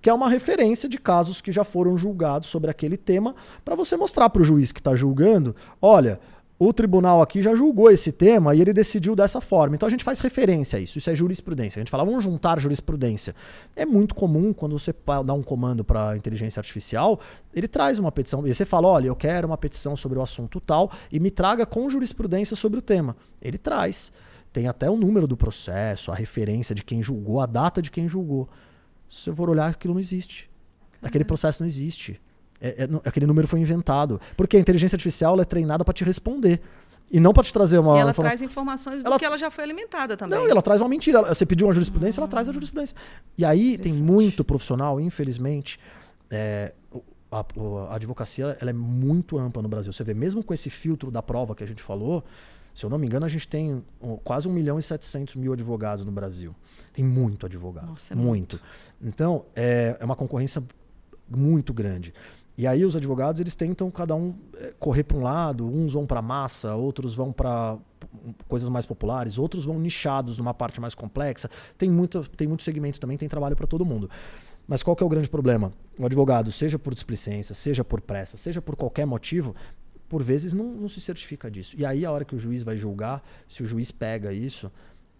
[SPEAKER 2] que é uma referência de casos que já foram julgados sobre aquele tema, para você mostrar para o juiz que está julgando, olha, o tribunal aqui já julgou esse tema e ele decidiu dessa forma. Então a gente faz referência a isso. Isso é jurisprudência. A gente fala, vamos juntar jurisprudência. É muito comum quando você dá um comando para a inteligência artificial, ele traz uma petição. E você fala, olha, eu quero uma petição sobre o assunto tal e me traga com jurisprudência sobre o tema. Ele traz. Tem até o número do processo, a referência de quem julgou, a data de quem julgou. Se você for olhar, aquilo não existe. Aquele processo não existe. Aquele número foi inventado. Porque a inteligência artificial ela é treinada para te responder. E não para te trazer uma...
[SPEAKER 1] E ela traz informações do que ela já foi alimentada também.
[SPEAKER 2] Não, ela traz uma mentira. Você pediu uma jurisprudência, ela traz a jurisprudência. E aí tem muito profissional, infelizmente. A advocacia ela é muito ampla no Brasil. Você vê, mesmo com esse filtro da prova que a gente falou, se eu não me engano, a gente tem quase 1.700.000 advogados no Brasil. Tem muito advogado.
[SPEAKER 1] Nossa,
[SPEAKER 2] muito. Então, é uma concorrência muito grande. E aí os advogados, eles tentam cada um correr para um lado, uns vão para massa, outros vão para coisas mais populares, outros vão nichados numa parte mais complexa. Tem muito segmento também, tem trabalho para todo mundo. Mas qual que é o grande problema? O advogado, seja por displicência, seja por pressa, seja por qualquer motivo, por vezes não se certifica disso. E aí a hora que o juiz vai julgar, se o juiz pega isso,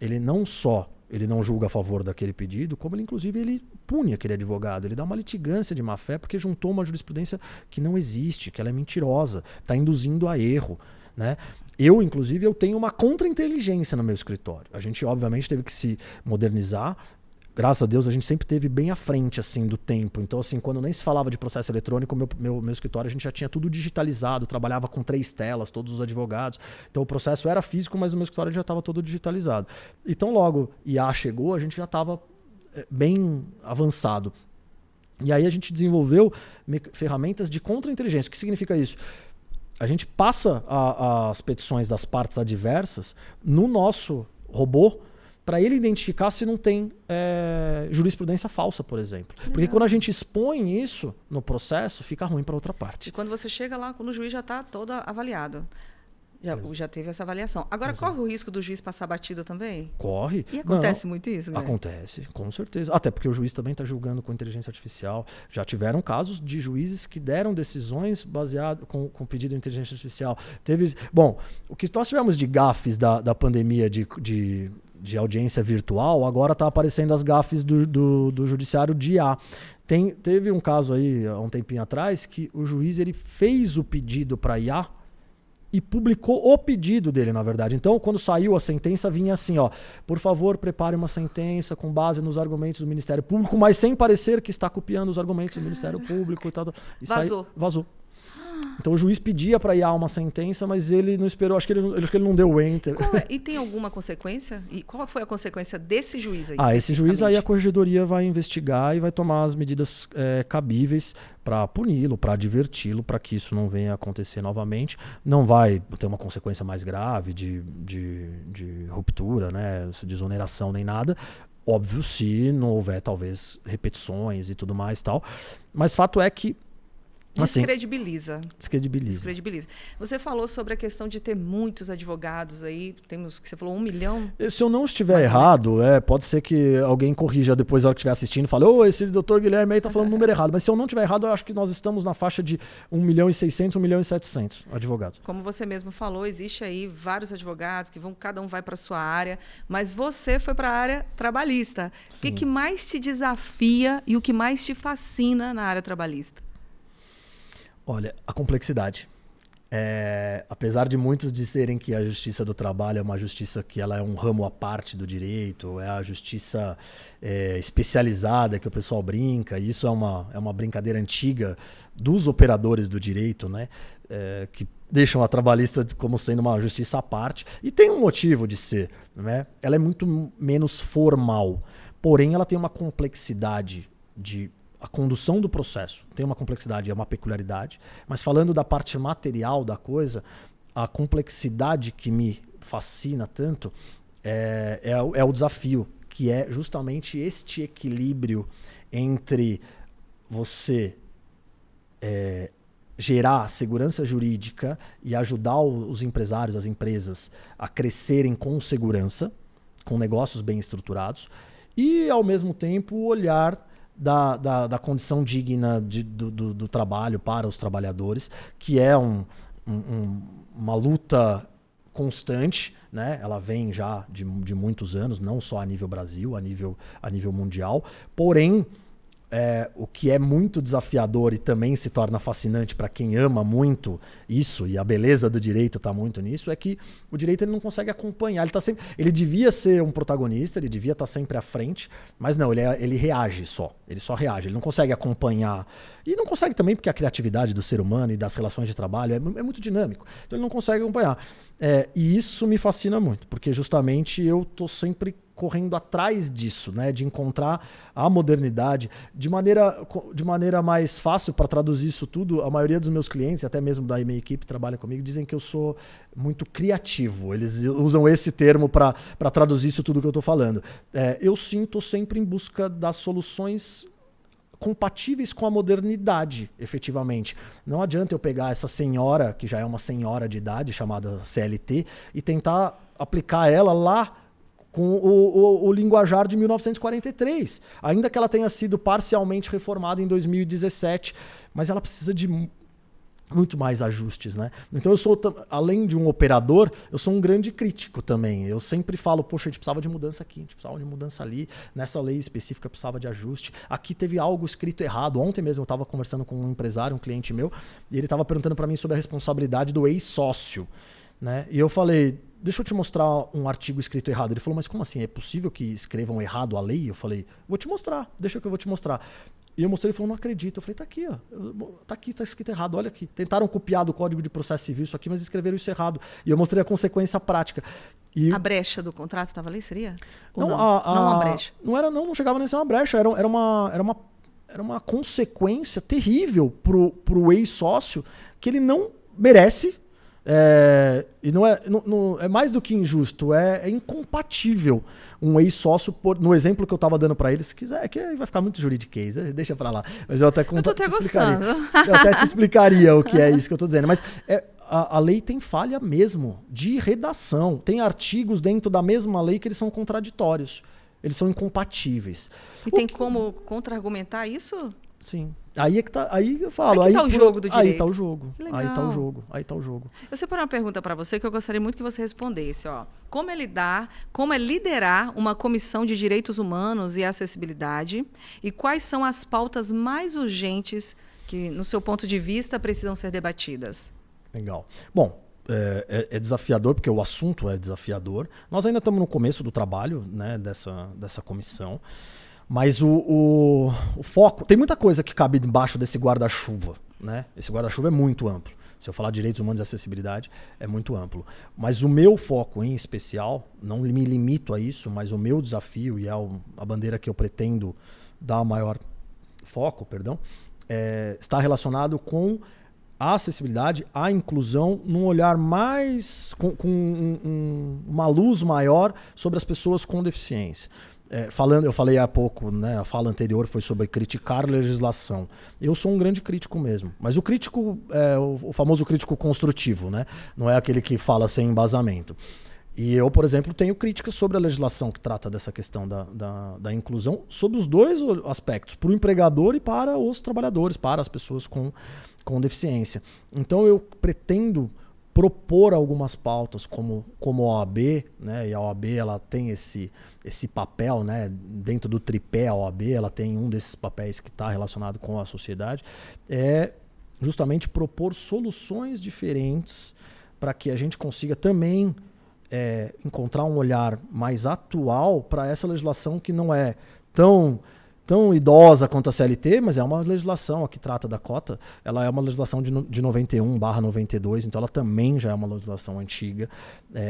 [SPEAKER 2] ele não julga a favor daquele pedido, como ele pune aquele advogado. Ele dá uma litigância de má fé porque juntou uma jurisprudência que não existe, que ela é mentirosa, está induzindo a erro, né? Inclusive, eu tenho uma contra-inteligência no meu escritório. A gente, obviamente, teve que se modernizar. Graças a Deus, a gente sempre esteve bem à frente assim, do tempo. Então, assim, quando nem se falava de processo eletrônico, meu escritório a gente já tinha tudo digitalizado, trabalhava com 3 telas, todos os advogados. Então, o processo era físico, mas o meu escritório já estava todo digitalizado. Então, logo IA chegou, a gente já estava bem avançado. E aí a gente desenvolveu ferramentas de contra-inteligência. O que significa isso? A gente passa as petições das partes adversas no nosso robô, para ele identificar se não tem jurisprudência falsa, por exemplo.
[SPEAKER 1] Legal. Porque
[SPEAKER 2] quando a gente expõe isso no processo, fica ruim para outra parte.
[SPEAKER 1] E quando você chega lá, quando o juiz já está todo avaliado. Já teve essa avaliação. Agora, corre o risco do juiz passar batido também?
[SPEAKER 2] Corre.
[SPEAKER 1] E acontece muito isso, né?
[SPEAKER 2] Acontece, com certeza. Até porque o juiz também está julgando com inteligência artificial. Já tiveram casos de juízes que deram decisões baseadas com pedido de inteligência artificial. Bom, o que nós tivemos de gafes da pandemia de audiência virtual, agora está aparecendo as gafes do judiciário de IA. Teve um caso aí, há um tempinho atrás, que o juiz ele fez o pedido para IA e publicou o pedido dele, na verdade. Então, quando saiu a sentença, vinha assim, ó, por favor, prepare uma sentença com base nos argumentos do Ministério Público, mas sem parecer que está copiando os argumentos do Ministério Público e tal. E vazou. Então o juiz pedia para IA uma sentença, mas ele não esperou, acho que ele não deu o enter.
[SPEAKER 1] E tem alguma consequência? E qual foi a consequência desse juiz aí?
[SPEAKER 2] Esse juiz aí a corregedoria vai investigar e vai tomar as medidas cabíveis para puni-lo, para adverti-lo, para que isso não venha a acontecer novamente. Não vai ter uma consequência mais grave de ruptura, né, de exoneração nem nada. Óbvio, se não houver talvez repetições e tudo mais tal. Mas fato é que
[SPEAKER 1] Descredibiliza.
[SPEAKER 2] Descredibiliza.
[SPEAKER 1] Você falou sobre a questão de ter muitos advogados aí, temos, que você falou, 1 milhão?
[SPEAKER 2] Se eu não estiver errado, pode ser que alguém corrija depois na hora que estiver assistindo e fale, esse doutor Guilherme aí tá falando o número errado. Mas se eu não estiver errado, eu acho que nós estamos na faixa de 1.600.000, 1.700.000 advogados.
[SPEAKER 1] Como você mesmo falou, existe aí vários advogados que cada um vai para a sua área, mas você foi para a área trabalhista.
[SPEAKER 2] Sim.
[SPEAKER 1] O que mais te desafia e o que mais te fascina na área trabalhista?
[SPEAKER 2] Olha, a complexidade. Apesar de muitos dizerem que a justiça do trabalho é uma justiça que ela é um ramo à parte do direito, é a justiça especializada que o pessoal brinca, e isso é uma brincadeira antiga dos operadores do direito, né? Que deixam a trabalhista como sendo uma justiça à parte, e tem um motivo de ser, né? Ela é muito menos formal, porém ela tem uma complexidade a condução do processo tem uma complexidade, é uma peculiaridade, mas falando da parte material da coisa, a complexidade que me fascina tanto é o desafio, que é justamente este equilíbrio entre você gerar segurança jurídica e ajudar os empresários, as empresas a crescerem com segurança, com negócios bem estruturados, e ao mesmo tempo olhar da condição digna do trabalho para os trabalhadores, que é uma luta constante, né? Ela vem já de muitos anos, não só a nível Brasil, a nível mundial. Porém, o que é muito desafiador e também se torna fascinante para quem ama muito isso, e a beleza do direito está muito nisso, é que o direito ele não consegue acompanhar. Ele devia ser um protagonista, ele devia estar sempre à frente, mas não, ele reage só. Ele só reage, ele não consegue acompanhar. E não consegue também porque a criatividade do ser humano e das relações de trabalho é muito dinâmico. Então ele não consegue acompanhar. E isso me fascina muito, porque justamente eu estou sempre correndo atrás disso, né? De encontrar a modernidade de maneira mais fácil. Para traduzir isso tudo, a maioria dos meus clientes, até mesmo da minha equipe que trabalha comigo, dizem que eu sou muito criativo. Eles usam esse termo para traduzir isso tudo que eu estou falando. Eu sinto sempre em busca das soluções compatíveis com a modernidade, efetivamente. Não adianta eu pegar essa senhora, que já é uma senhora de idade, chamada CLT, e tentar aplicar ela lá com o linguajar de 1943. Ainda que ela tenha sido parcialmente reformada em 2017, mas ela precisa de muito mais ajustes, né? Então eu sou, além de um operador, eu sou um grande crítico também. Eu sempre falo, poxa, a gente precisava de mudança aqui, a gente precisava de mudança ali, nessa lei específica precisava de ajuste. Aqui teve algo escrito errado. Ontem mesmo eu estava conversando com um empresário, um cliente meu, e ele estava perguntando para mim sobre a responsabilidade do ex-sócio, né? E eu falei, deixa eu te mostrar um artigo escrito errado. Ele falou, mas como assim? É possível que escrevam errado a lei? Eu falei, vou te mostrar, deixa que eu vou te mostrar. E eu mostrei, ele falou, não acredito. Eu falei, tá aqui, ó. Tá aqui, tá escrito errado, olha aqui. Tentaram copiar do Código de Processo Civil isso aqui, mas escreveram isso errado. E eu mostrei a consequência prática. E
[SPEAKER 1] a brecha do contrato estava ali, seria?
[SPEAKER 2] Não,
[SPEAKER 1] não a brecha.
[SPEAKER 2] Não chegava nem a ser uma brecha, era uma consequência terrível pro ex-sócio que ele não merece. E é mais do que injusto, é incompatível um ex-sócio, no exemplo que eu estava dando para ele, se quiser, que aí vai ficar muito juridiquês, deixa para lá. Mas eu até
[SPEAKER 1] gostando.
[SPEAKER 2] Eu até te explicaria o que é isso que eu estou dizendo. Mas a lei tem falha mesmo de redação. Tem artigos dentro da mesma lei que eles são contraditórios. Eles são incompatíveis.
[SPEAKER 1] E tem como contra-argumentar isso?
[SPEAKER 2] Sim. Aí é que tá, aí eu falo.
[SPEAKER 1] Aí tá o jogo do direito.
[SPEAKER 2] Aí tá o jogo. Aí tá o jogo.
[SPEAKER 1] Eu separei uma pergunta para você que eu gostaria muito que você respondesse. Como é liderar uma comissão de direitos humanos e acessibilidade? E quais são as pautas mais urgentes que, no seu ponto de vista, precisam ser debatidas?
[SPEAKER 2] Legal. Bom, é desafiador, porque o assunto é desafiador. Nós ainda estamos no começo do trabalho, né, dessa comissão. Mas o foco... Tem muita coisa que cabe embaixo desse guarda-chuva, né? Esse guarda-chuva é muito amplo. Se eu falar de direitos humanos e acessibilidade, é muito amplo. Mas o meu foco em especial, não me limito a isso, mas o meu desafio, e é a bandeira que eu pretendo dar maior foco, está relacionado com a acessibilidade, a inclusão, num olhar mais... com uma luz maior sobre as pessoas com deficiência. Eu falei há pouco, né, a fala anterior foi sobre criticar legislação. Eu sou um grande crítico mesmo, mas o crítico é o famoso crítico construtivo, né? Não é aquele que fala sem embasamento. E eu, por exemplo, tenho críticas sobre a legislação que trata dessa questão da inclusão, sobre os dois aspectos, para o empregador e para os trabalhadores, para as pessoas com deficiência. Então eu pretendo propor algumas pautas como a OAB, né? E a OAB ela tem esse papel, né? Dentro do tripé a OAB, ela tem um desses papéis que está relacionado com a sociedade, é justamente propor soluções diferentes para que a gente consiga também encontrar um olhar mais atual para essa legislação que não é tão idosa quanto a CLT, mas é uma legislação que trata da cota. Ela é uma legislação de 91/92, então ela também já é uma legislação antiga,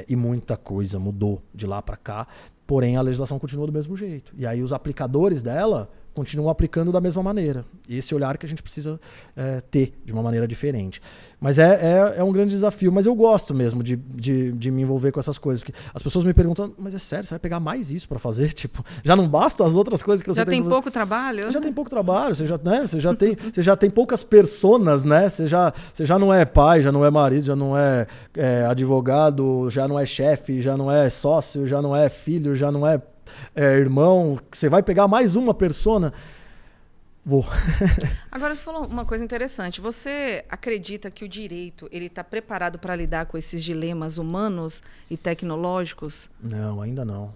[SPEAKER 2] e muita coisa mudou de lá para cá, porém a legislação continua do mesmo jeito. E aí os aplicadores dela continuam aplicando da mesma maneira. Esse olhar que a gente precisa ter de uma maneira diferente. Mas é um grande desafio, mas eu gosto mesmo de me envolver com essas coisas. Porque as pessoas me perguntam, mas é sério, você vai pegar mais isso para fazer? Tipo, já não basta as outras coisas que você tem?
[SPEAKER 1] Já tem pouco trabalho?
[SPEAKER 2] Já tem pouco trabalho, você já tem poucas personas, né? Você já não é pai, já não é marido, já não é advogado, já não é chefe, já não é sócio, já não é filho, já não é irmão. Você vai pegar mais uma persona? Vou.
[SPEAKER 1] Agora, você falou uma coisa interessante. Você acredita que o direito ele está preparado para lidar com esses dilemas humanos e tecnológicos?
[SPEAKER 2] Não, ainda não.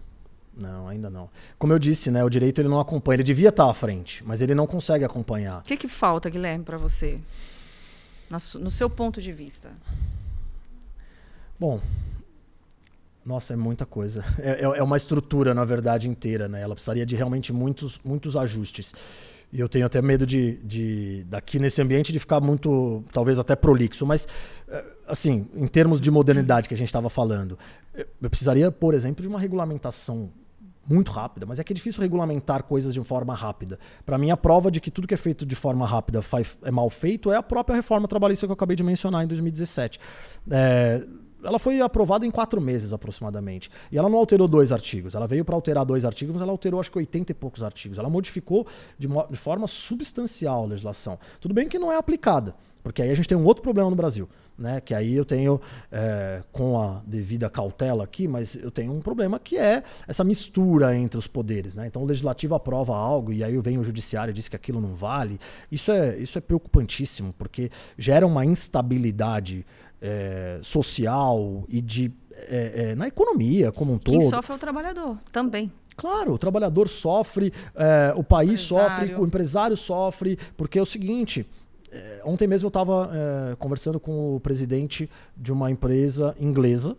[SPEAKER 2] Não, ainda não. Como eu disse, né, o direito ele não acompanha. Ele devia estar à frente, mas ele não consegue acompanhar.
[SPEAKER 1] O que falta, Guilherme, para você? No seu ponto de vista?
[SPEAKER 2] Bom, nossa, é muita coisa. É uma estrutura, na verdade, inteira, né? Ela precisaria de realmente muitos ajustes. E eu tenho até medo daqui nesse ambiente de ficar muito, talvez até prolixo. Mas, assim, em termos de modernidade que a gente estava falando, eu precisaria, por exemplo, de uma regulamentação muito rápida. Mas é que é difícil regulamentar coisas de forma rápida. Para mim, a prova de que tudo que é feito de forma rápida é mal feito é a própria reforma trabalhista que eu acabei de mencionar em 2017. Ela foi aprovada em 4 meses, aproximadamente. E ela não alterou 2 artigos. Ela veio para alterar 2 artigos, mas ela alterou acho que 80 e poucos artigos. Ela modificou de forma substancial a legislação. Tudo bem que não é aplicada, porque aí a gente tem um outro problema no Brasil, né? Que aí eu tenho, com a devida cautela aqui, mas eu tenho um problema que é essa mistura entre os poderes, né? Então o legislativo aprova algo e aí vem o judiciário e diz que aquilo não vale. Isso é preocupantíssimo, porque gera uma instabilidade social e na economia como um todo.
[SPEAKER 1] Quem sofre é o trabalhador também.
[SPEAKER 2] Claro, o trabalhador sofre, o país sofre, o empresário sofre, porque é o seguinte, ontem mesmo eu estava conversando com o presidente de uma empresa inglesa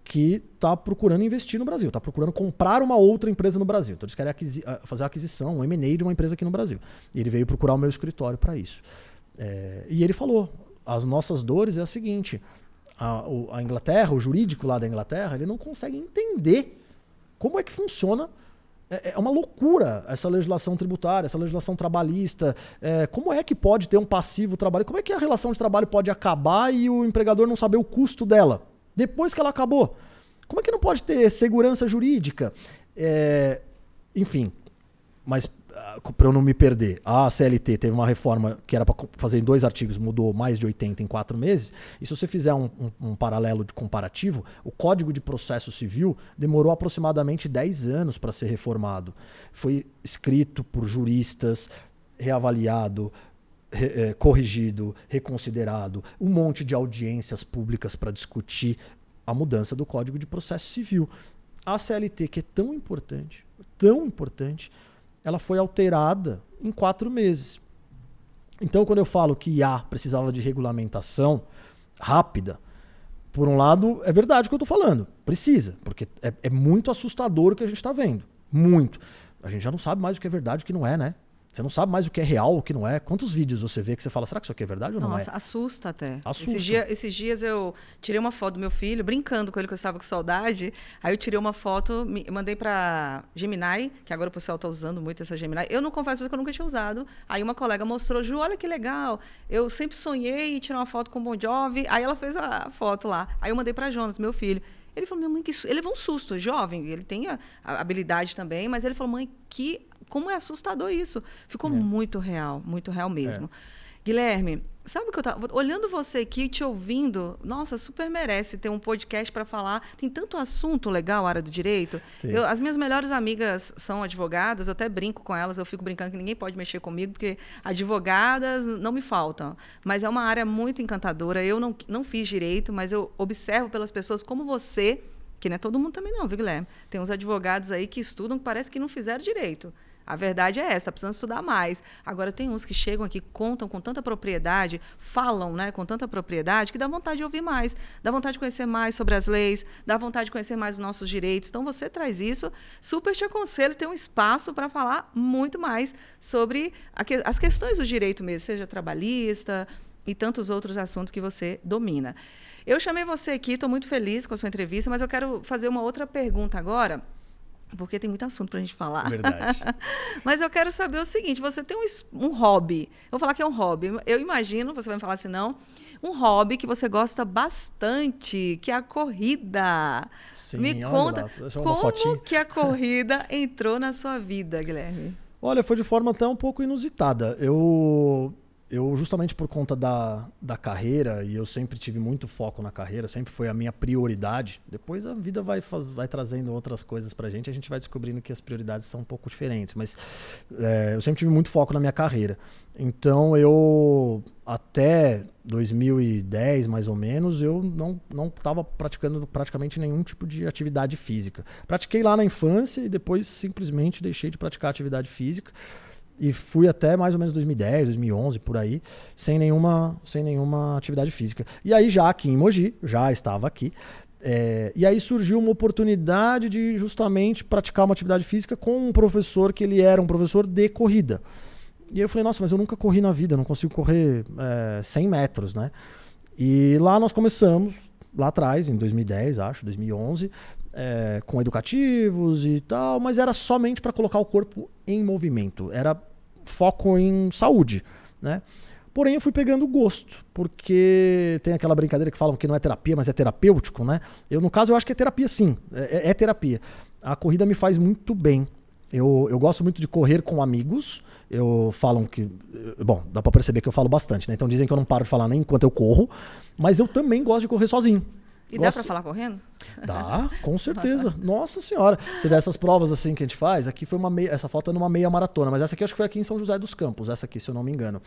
[SPEAKER 2] que está procurando investir no Brasil, está procurando comprar uma outra empresa no Brasil. Então eles querem fazer a aquisição, um M&A de uma empresa aqui no Brasil. E ele veio procurar o meu escritório para isso. E ele falou, as nossas dores é a seguinte, a Inglaterra, o jurídico lá da Inglaterra, ele não consegue entender como é que funciona. É uma loucura essa legislação tributária, essa legislação trabalhista. Como é que pode ter um passivo trabalho? Como é que a relação de trabalho pode acabar e o empregador não saber o custo dela depois que ela acabou? Como é que não pode ter segurança jurídica? Enfim, mas para eu não me perder, a CLT teve uma reforma que era para fazer em 2 artigos, mudou mais de 80 em 4 meses. E se você fizer um paralelo de comparativo, o Código de Processo Civil demorou aproximadamente 10 anos para ser reformado. Foi escrito por juristas, reavaliado, corrigido, reconsiderado, um monte de audiências públicas para discutir a mudança do Código de Processo Civil. A CLT, que é tão importante, ela foi alterada em 4 meses. Então, quando eu falo que IA precisava de regulamentação rápida, por um lado, é verdade o que eu estou falando. Precisa, porque é muito assustador o que a gente está vendo. Muito. A gente já não sabe mais o que é verdade e o que não é, né? Você não sabe mais o que é real, o que não é. Quantos vídeos você vê que você fala, será que isso aqui é verdade ou não é?
[SPEAKER 1] Nossa, assusta até.
[SPEAKER 2] Assusta.
[SPEAKER 1] Esses dias eu tirei uma foto do meu filho, brincando com ele, que eu estava com saudade. Aí eu tirei uma foto, mandei para Gemini, que agora o pessoal está usando muito essa Gemini. Eu não confesso que eu nunca tinha usado. Aí uma colega mostrou, Ju, olha que legal. Eu sempre sonhei em tirar uma foto com o Bon Jovi. Aí ela fez a foto lá. Aí eu mandei para Jonas, meu filho. Ele falou, minha mãe, ele levou um susto, jovem, ele tem a habilidade também, mas ele falou, mãe, como é assustador isso. Ficou muito real mesmo. Guilherme, sabe o que eu estava olhando você aqui, te ouvindo? Nossa, super merece ter um podcast para falar. Tem tanto assunto legal, área do direito. As minhas melhores amigas são advogadas, eu até brinco com elas, eu fico brincando que ninguém pode mexer comigo, porque advogadas não me faltam. Mas é uma área muito encantadora. Eu não fiz direito, mas eu observo pelas pessoas como você, que não é todo mundo também não, viu, Guilherme? Tem uns advogados aí que estudam que parece que não fizeram direito. A verdade é essa, está precisando estudar mais. Agora, tem uns que chegam aqui, contam com tanta propriedade, falam, né, com tanta propriedade, que dá vontade de ouvir mais, dá vontade de conhecer mais sobre as leis, dá vontade de conhecer mais os nossos direitos. Então, você traz isso. Super te aconselho ter um espaço para falar muito mais sobre as questões do direito mesmo, seja trabalhista e tantos outros assuntos que você domina. Eu chamei você aqui, estou muito feliz com a sua entrevista, mas eu quero fazer uma outra pergunta agora, porque tem muito assunto para a gente falar.
[SPEAKER 2] Verdade.
[SPEAKER 1] Mas eu quero saber o seguinte, você tem um hobby. Eu vou falar que é um hobby. Eu imagino, você vai me falar assim, não, um hobby que você gosta bastante, que é a corrida.
[SPEAKER 2] Sim,
[SPEAKER 1] me conta
[SPEAKER 2] como
[SPEAKER 1] que a corrida entrou na sua vida, Guilherme.
[SPEAKER 2] Olha, foi de forma até um pouco inusitada. Eu justamente por conta da carreira, e eu sempre tive muito foco na carreira, sempre foi a minha prioridade. Depois a vida vai trazendo outras coisas pra gente, a gente vai descobrindo que as prioridades são um pouco diferentes. Mas eu sempre tive muito foco na minha carreira. Então eu, até 2010 mais ou menos, eu não estava praticando praticamente nenhum tipo de atividade física. Pratiquei lá na infância e depois simplesmente deixei de praticar atividade física. E fui até mais ou menos 2010, 2011, por aí, sem nenhuma atividade física. E aí já aqui em Mogi, já estava aqui, e aí surgiu uma oportunidade de justamente praticar uma atividade física com um professor que ele era um professor de corrida. E eu falei, nossa, mas eu nunca corri na vida, não consigo correr 100 metros, né? E lá nós começamos, lá atrás, em 2010, acho, 2011, com educativos e tal, mas era somente para colocar o corpo em movimento, era foco em saúde, né? Porém, eu fui pegando gosto, porque tem aquela brincadeira que falam que não é terapia, mas é terapêutico, né? No caso, eu acho que é terapia sim, é terapia. A corrida me faz muito bem. Eu gosto muito de correr com amigos. Falam que... Bom, dá pra perceber que eu falo bastante, né? Então dizem que eu não paro de falar nem enquanto eu corro, mas eu também gosto de correr sozinho.
[SPEAKER 1] E dá pra falar correndo?
[SPEAKER 2] Dá, com certeza. Nossa senhora. Você vê essas provas assim que a gente faz, aqui foi essa foto é numa meia maratona, mas essa aqui acho que foi aqui em São José dos Campos, essa aqui, se eu não me engano.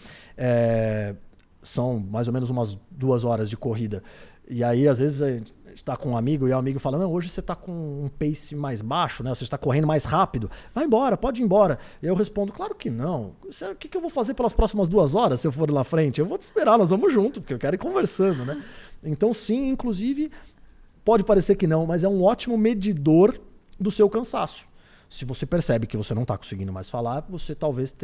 [SPEAKER 2] São mais ou menos umas 2 horas de corrida. E aí, às vezes, a gente tá com um amigo e o amigo fala, não, hoje você tá com um pace mais baixo, né? Você está correndo mais rápido. Vai embora, pode ir embora. E eu respondo, claro que não. O que eu vou fazer pelas próximas 2 horas se eu for lá frente? Eu vou te esperar, nós vamos junto, porque eu quero ir conversando, né? Então, sim, inclusive, pode parecer que não, mas é um ótimo medidor do seu cansaço. Se você percebe que você não está conseguindo mais falar, você talvez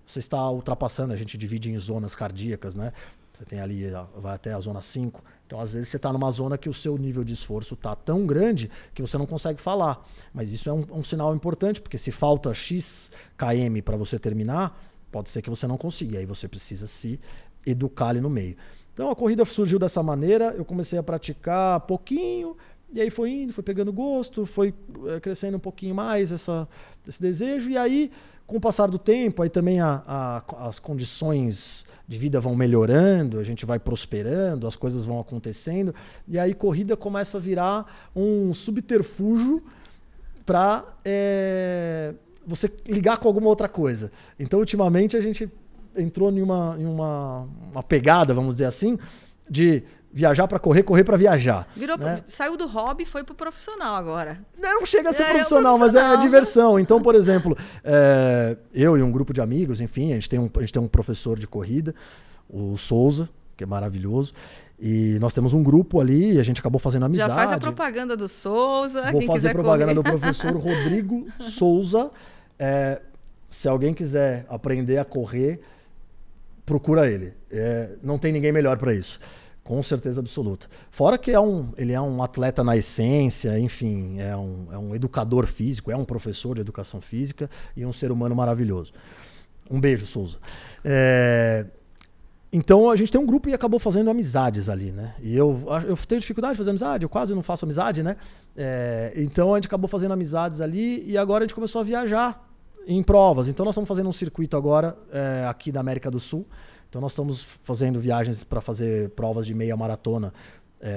[SPEAKER 2] você está ultrapassando, a gente divide em zonas cardíacas, né? Você tem ali, vai até a zona 5. Então, às vezes, você está numa zona que o seu nível de esforço está tão grande que você não consegue falar. Mas isso é um sinal importante, porque se falta X km para você terminar, pode ser que você não consiga. Aí você precisa se educar ali no meio. Então, a corrida surgiu dessa maneira, eu comecei a praticar pouquinho, e aí foi indo, foi pegando gosto, foi crescendo um pouquinho mais esse desejo, e aí, com o passar do tempo, aí também as condições de vida vão melhorando, a gente vai prosperando, as coisas vão acontecendo, e aí corrida começa a virar um subterfúgio para você ligar com alguma outra coisa. Então, ultimamente, a gente entrou em uma pegada, vamos dizer assim, de viajar para correr, correr para viajar. Né?
[SPEAKER 1] Saiu do hobby e foi pro profissional agora.
[SPEAKER 2] Não chega a ser profissional, mas é diversão. Então, por exemplo, eu e um grupo de amigos, enfim, a gente tem um professor de corrida, o Souza, que é maravilhoso, e nós temos um grupo ali e a gente acabou fazendo amizade.
[SPEAKER 1] Já faz a propaganda do Souza.
[SPEAKER 2] Vou fazer propaganda do professor Rodrigo Souza. Se alguém quiser aprender a correr, procura ele. Não tem ninguém melhor para isso. Com certeza absoluta. Fora que ele é um atleta na essência, enfim, é um educador físico, é um professor de educação física e um ser humano maravilhoso. Um beijo, Souza. Então a gente tem um grupo e acabou fazendo amizades ali, né? E eu tenho dificuldade de fazer amizade, eu quase não faço amizade, né? Então a gente acabou fazendo amizades ali e agora a gente começou a viajar em provas. Então nós estamos fazendo um circuito agora aqui da América do Sul. Então nós estamos fazendo viagens para fazer provas de meia maratona.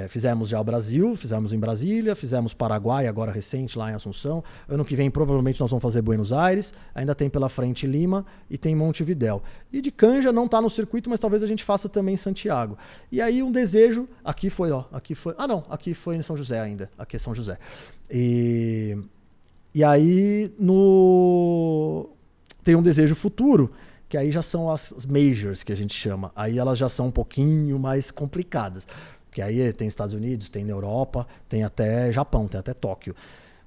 [SPEAKER 2] Fizemos já o Brasil, fizemos em Brasília, fizemos Paraguai, agora recente, lá em Assunção. Ano que vem, provavelmente, nós vamos fazer Buenos Aires. Ainda tem pela frente Lima e tem Montevidéu. E de Canja não está no circuito, mas talvez a gente faça também em Santiago. E aí um desejo... Aqui foi... aqui foi em São José ainda. Aqui é São José. E aí tem um desejo futuro, que aí já são as majors, que a gente chama. Aí elas já são um pouquinho mais complicadas. Porque aí tem Estados Unidos, tem na Europa, tem até Japão, tem até Tóquio.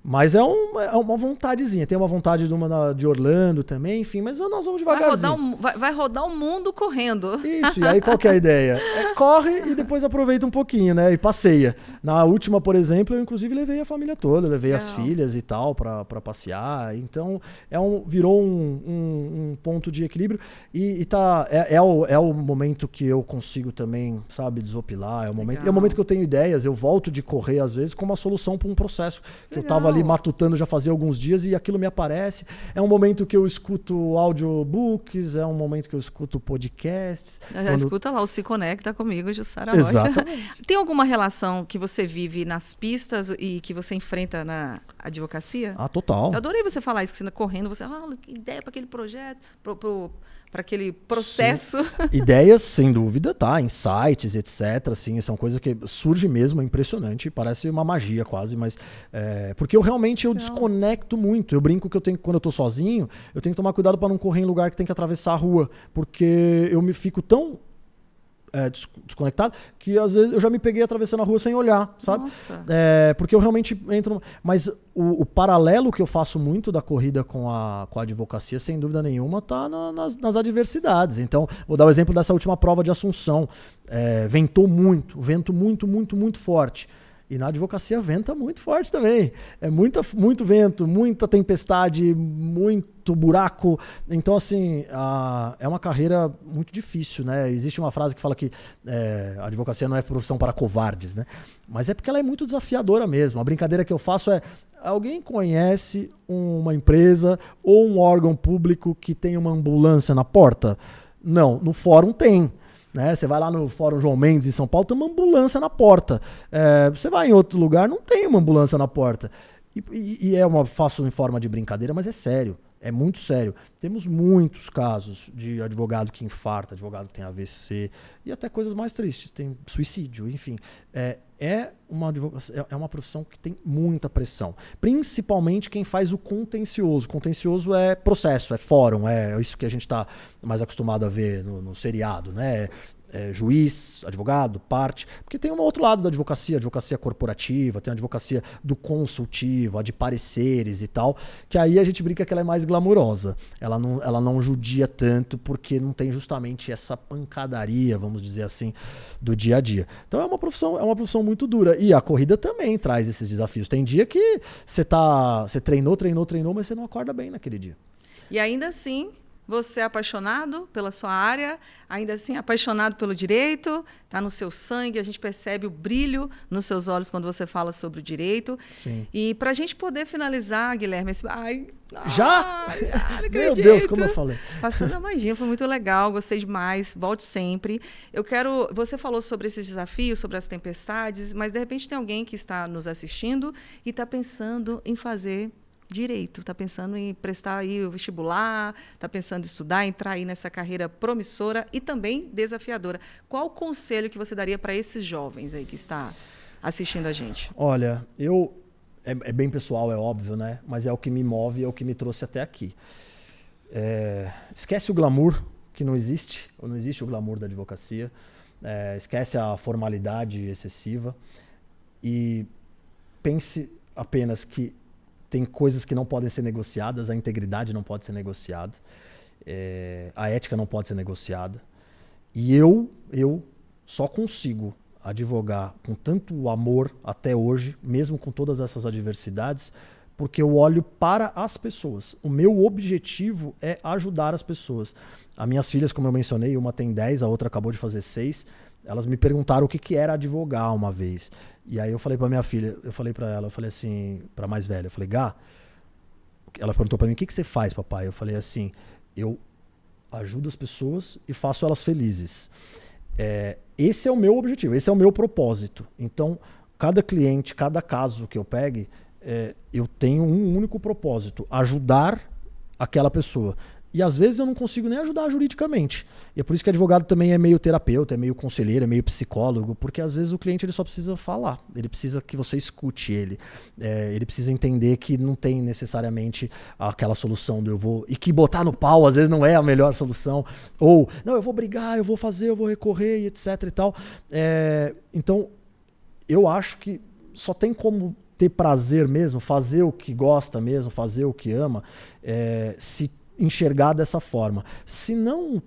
[SPEAKER 2] Mas é uma vontadezinha. Tem uma vontade de Orlando também, enfim, mas nós vamos devagarzinho.
[SPEAKER 1] Vai rodar o mundo correndo.
[SPEAKER 2] Isso, e aí qual que é a ideia? Corre e depois aproveita um pouquinho, né? E passeia. Na última, por exemplo, eu inclusive levei a família toda, levei as filhas e tal pra passear. Então, virou um ponto de equilíbrio. E é o momento que eu consigo também, sabe, desopilar. É o momento que eu tenho ideias. Eu volto de correr, às vezes, com uma solução para um processo que eu tava ali matutando já fazia alguns dias e aquilo me aparece. É um momento que eu escuto audiobooks, é um momento que eu escuto podcasts.
[SPEAKER 1] Escuta lá, o Se Conecta comigo, Jussara Rocha.
[SPEAKER 2] Exatamente.
[SPEAKER 1] Tem alguma relação que você vive nas pistas e que você enfrenta na advocacia?
[SPEAKER 2] Total.
[SPEAKER 1] Eu adorei você falar isso, que você anda correndo, você que ideia para aquele projeto, para aquele processo.
[SPEAKER 2] Sim. Ideias, sem dúvida, tá? Insights, etc. Assim, são coisas que surgem mesmo, é impressionante, parece uma magia quase, mas porque eu desconecto muito. Eu brinco que quando eu tô sozinho, eu tenho que tomar cuidado para não correr em lugar que tem que atravessar a rua, porque eu me fico tão desconectado que às vezes eu já me peguei atravessando a rua sem olhar, sabe?
[SPEAKER 1] Nossa.
[SPEAKER 2] Porque eu realmente entro... Mas o paralelo que eu faço muito da corrida com a advocacia, sem dúvida nenhuma, tá nas adversidades. Então, vou dar o exemplo dessa última prova de Assunção. Ventou muito, vento muito, muito, muito forte. E na advocacia venta muito forte também. É muito vento, muita tempestade, muito buraco. Então, assim, é uma carreira muito difícil, né? Existe uma frase que fala que a advocacia não é profissão para covardes, né? Mas é porque ela é muito desafiadora mesmo. A brincadeira que eu faço alguém conhece uma empresa ou um órgão público que tem uma ambulância na porta? Não, no fórum tem. Você vai lá no Fórum João Mendes em São Paulo, tem uma ambulância na porta. Você vai em outro lugar, não tem uma ambulância na porta. E faço em forma de brincadeira, mas é sério. É muito sério. Temos muitos casos de advogado que infarta, advogado que tem AVC e até coisas mais tristes. Tem suicídio, enfim. É uma profissão que tem muita pressão. Principalmente quem faz o contencioso. Contencioso é processo, é fórum, é isso que a gente está mais acostumado a ver no seriado, né? Juiz, advogado, parte, porque tem um outro lado da advocacia corporativa, tem a advocacia do consultivo, a de pareceres e tal, que aí a gente brinca que ela é mais glamurosa, ela não judia tanto porque não tem justamente essa pancadaria, vamos dizer assim, do dia a dia. Então é uma profissão muito dura, e a corrida também traz esses desafios. Tem dia que você treinou, mas você não acorda bem naquele dia.
[SPEAKER 1] E ainda assim, você é apaixonado pela sua área, ainda assim apaixonado pelo direito, está no seu sangue, a gente percebe o brilho nos seus olhos quando você fala sobre o direito.
[SPEAKER 2] Sim.
[SPEAKER 1] E para a gente poder finalizar, Guilherme,
[SPEAKER 2] já?
[SPEAKER 1] Não acredito.
[SPEAKER 2] Meu Deus, como eu falei.
[SPEAKER 1] Passando a magia, foi muito legal, gostei demais, volte sempre. Você falou sobre esses desafios, sobre as tempestades, mas de repente tem alguém que está nos assistindo e está pensando em fazer direito, está pensando em prestar aí o vestibular, está pensando em estudar, entrar aí nessa carreira promissora e também desafiadora. Qual o conselho que você daria para esses jovens aí que está assistindo a gente?
[SPEAKER 2] Olha, é bem pessoal, é óbvio, né? Mas é o que me move, é o que me trouxe até aqui. Esquece o glamour, que não existe, ou não existe o glamour da advocacia. Esquece a formalidade excessiva e pense apenas que tem coisas que não podem ser negociadas, a integridade não pode ser negociada, a ética não pode ser negociada. E eu só consigo advogar com tanto amor até hoje, mesmo com todas essas adversidades, porque eu olho para as pessoas. O meu objetivo é ajudar as pessoas. As minhas filhas, como eu mencionei, uma tem 10, a outra acabou de fazer 6. Elas me perguntaram o que era advogar uma vez. E aí eu falei pra minha filha, eu falei pra ela, eu falei assim, pra mais velha, eu falei, Gá, ela perguntou pra mim, o que você faz, papai? Eu falei assim, eu ajudo as pessoas e faço elas felizes. Esse é o meu objetivo, esse é o meu propósito. Então, cada cliente, cada caso que eu pegue, eu tenho um único propósito, ajudar aquela pessoa. E às vezes eu não consigo nem ajudar juridicamente. E é por isso que advogado também é meio terapeuta, é meio conselheiro, é meio psicólogo, porque às vezes o cliente ele só precisa falar, ele precisa que você escute ele. Ele precisa entender que não tem necessariamente aquela solução do eu vou... E que botar no pau às vezes não é a melhor solução. Ou, não, eu vou brigar, eu vou fazer, eu vou recorrer, e etc e tal. Então, eu acho que só tem como ter prazer mesmo, fazer o que gosta mesmo, fazer o que ama, se enxergar dessa forma. Se não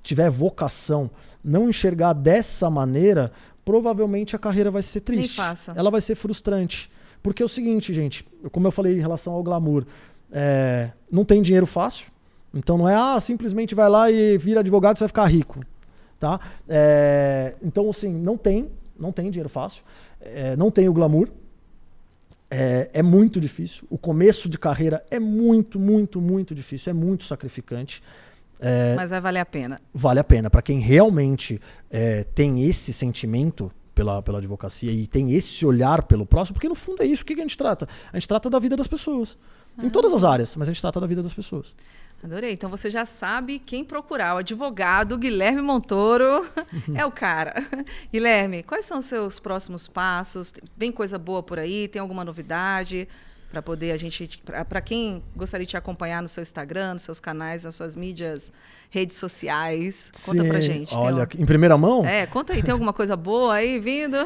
[SPEAKER 2] tiver vocação, não enxergar dessa maneira, provavelmente a carreira vai ser triste.
[SPEAKER 1] Nem faça.
[SPEAKER 2] Ela vai ser frustrante. Porque é o seguinte, gente, como eu falei em relação ao glamour, não tem dinheiro fácil, então não é simplesmente vai lá e vira advogado e você vai ficar rico. Tá? Então, assim, não tem dinheiro fácil, não tem o glamour. É muito difícil. O começo de carreira é muito, muito, muito difícil. É muito sacrificante.
[SPEAKER 1] Mas vai valer a pena.
[SPEAKER 2] Vale a pena. Para quem realmente tem esse sentimento pela advocacia e tem esse olhar pelo próximo, porque no fundo é isso. O que a gente trata? A gente trata da vida das pessoas. Em todas as áreas, mas a gente trata da vida das pessoas.
[SPEAKER 1] Adorei. Então você já sabe quem procurar. O advogado Guilherme Montoro é o cara. Guilherme, quais são os seus próximos passos? Vem coisa boa por aí? Tem alguma novidade para poder para quem gostaria de te acompanhar no seu Instagram, nos seus canais, nas suas mídias, redes sociais? Conta pra gente.
[SPEAKER 2] Olha, em primeira mão?
[SPEAKER 1] Conta aí. Tem alguma coisa boa aí vindo?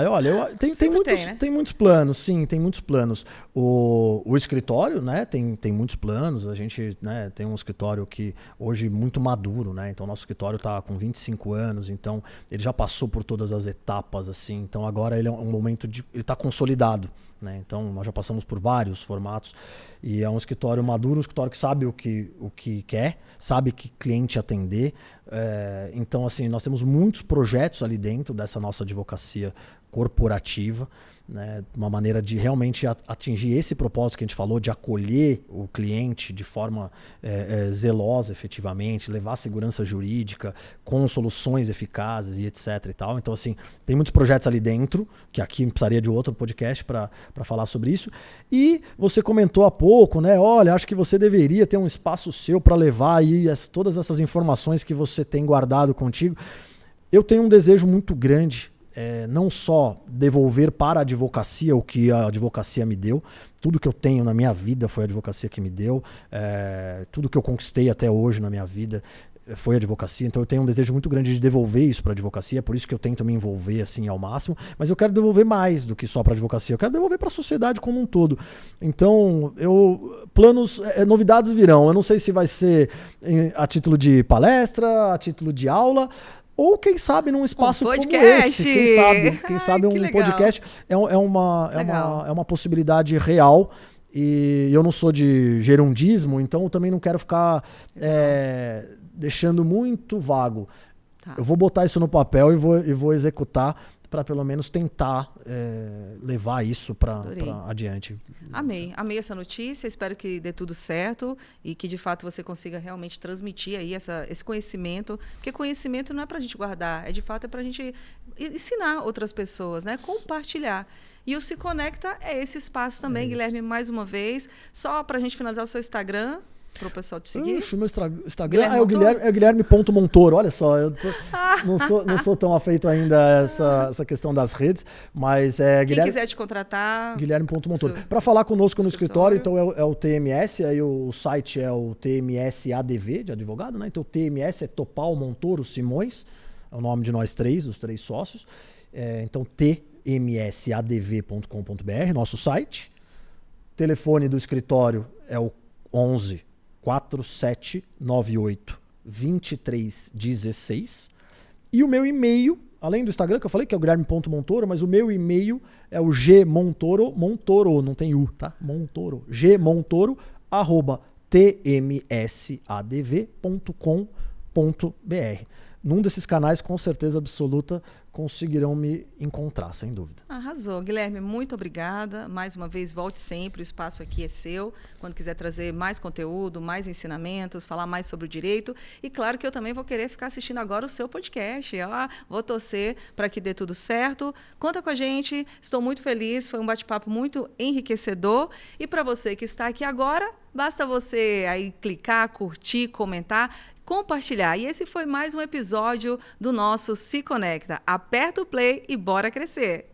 [SPEAKER 2] Olha, tem muitos planos, sim, tem muitos planos. O escritório, né, tem muitos planos. A gente, né, tem um escritório que hoje muito maduro, né? Então nosso escritório está com 25 anos, então ele já passou por todas as etapas, assim. Então agora ele é um momento ele está consolidado, né? Então nós já passamos por vários formatos e é um escritório maduro, um escritório que sabe o que quer, sabe que cliente atender. Então assim, nós temos muitos projetos ali dentro dessa nossa advocacia corporativa, né, uma maneira de realmente atingir esse propósito que a gente falou, de acolher o cliente de forma zelosa, efetivamente, levar segurança jurídica com soluções eficazes e etc e tal. Então, assim, tem muitos projetos ali dentro, que aqui precisaria de outro podcast para falar sobre isso. E você comentou há pouco, né? Olha, acho que você deveria ter um espaço seu para levar aí todas essas informações que você tem guardado contigo. Eu tenho um desejo muito grande, não só devolver para a advocacia o que a advocacia me deu, tudo que eu tenho na minha vida foi a advocacia que me deu, tudo que eu conquistei até hoje na minha vida foi a advocacia, então eu tenho um desejo muito grande de devolver isso para a advocacia, por isso que eu tento me envolver assim ao máximo, mas eu quero devolver mais do que só para a advocacia, eu quero devolver para a sociedade como um todo. Então, novidades virão, eu não sei se vai ser a título de palestra, a título de aula, ou quem sabe num espaço como esse, quem sabe um podcast é uma possibilidade real. E eu não sou de gerundismo, então eu também não quero ficar deixando muito vago. Tá. Eu vou botar isso no papel e vou executar para pelo menos tentar levar isso para adiante.
[SPEAKER 1] Amei essa notícia, espero que dê tudo certo e que de fato você consiga realmente transmitir aí esse conhecimento, porque conhecimento não é para a gente guardar, de fato é para a gente ensinar outras pessoas, né? Compartilhar. E o Se Conecta é esse espaço também, Guilherme, mais uma vez, só para a gente finalizar o seu Instagram, para o pessoal te seguir.
[SPEAKER 2] Meu Instagram é o Guilherme.montoro. Olha só, eu não sou tão afeito ainda a essa questão das redes, mas
[SPEAKER 1] quem quiser te contratar,
[SPEAKER 2] Guilherme.montoro. Para falar conosco no escritório, então é o TMS, aí o site é o TMS ADV, de advogado, né? Então o TMS é Topal Montoro Simões, é o nome de nós três, dos três sócios. Então tmsadv.com.br, nosso site. O telefone do escritório é o 11 4798 2316 E o meu e-mail, além do Instagram, que eu falei que é o Guilherme.Montoro, mas o meu e-mail é o gmontoro, não tem U, tá? Montoro, gmontoro@tmsadv.com.br. Num desses canais, com certeza absoluta, conseguirão me encontrar, sem dúvida.
[SPEAKER 1] Arrasou. Guilherme, muito obrigada. Mais uma vez, volte sempre, o espaço aqui é seu. Quando quiser trazer mais conteúdo, mais ensinamentos, falar mais sobre o direito. E claro que eu também vou querer ficar assistindo agora o seu podcast. Vou torcer para que dê tudo certo. Conta com a gente, estou muito feliz, foi um bate-papo muito enriquecedor. E para você que está aqui agora, basta você aí clicar, curtir, comentar, compartilhar. E esse foi mais um episódio do nosso Se Conecta. Aperta o play e bora crescer!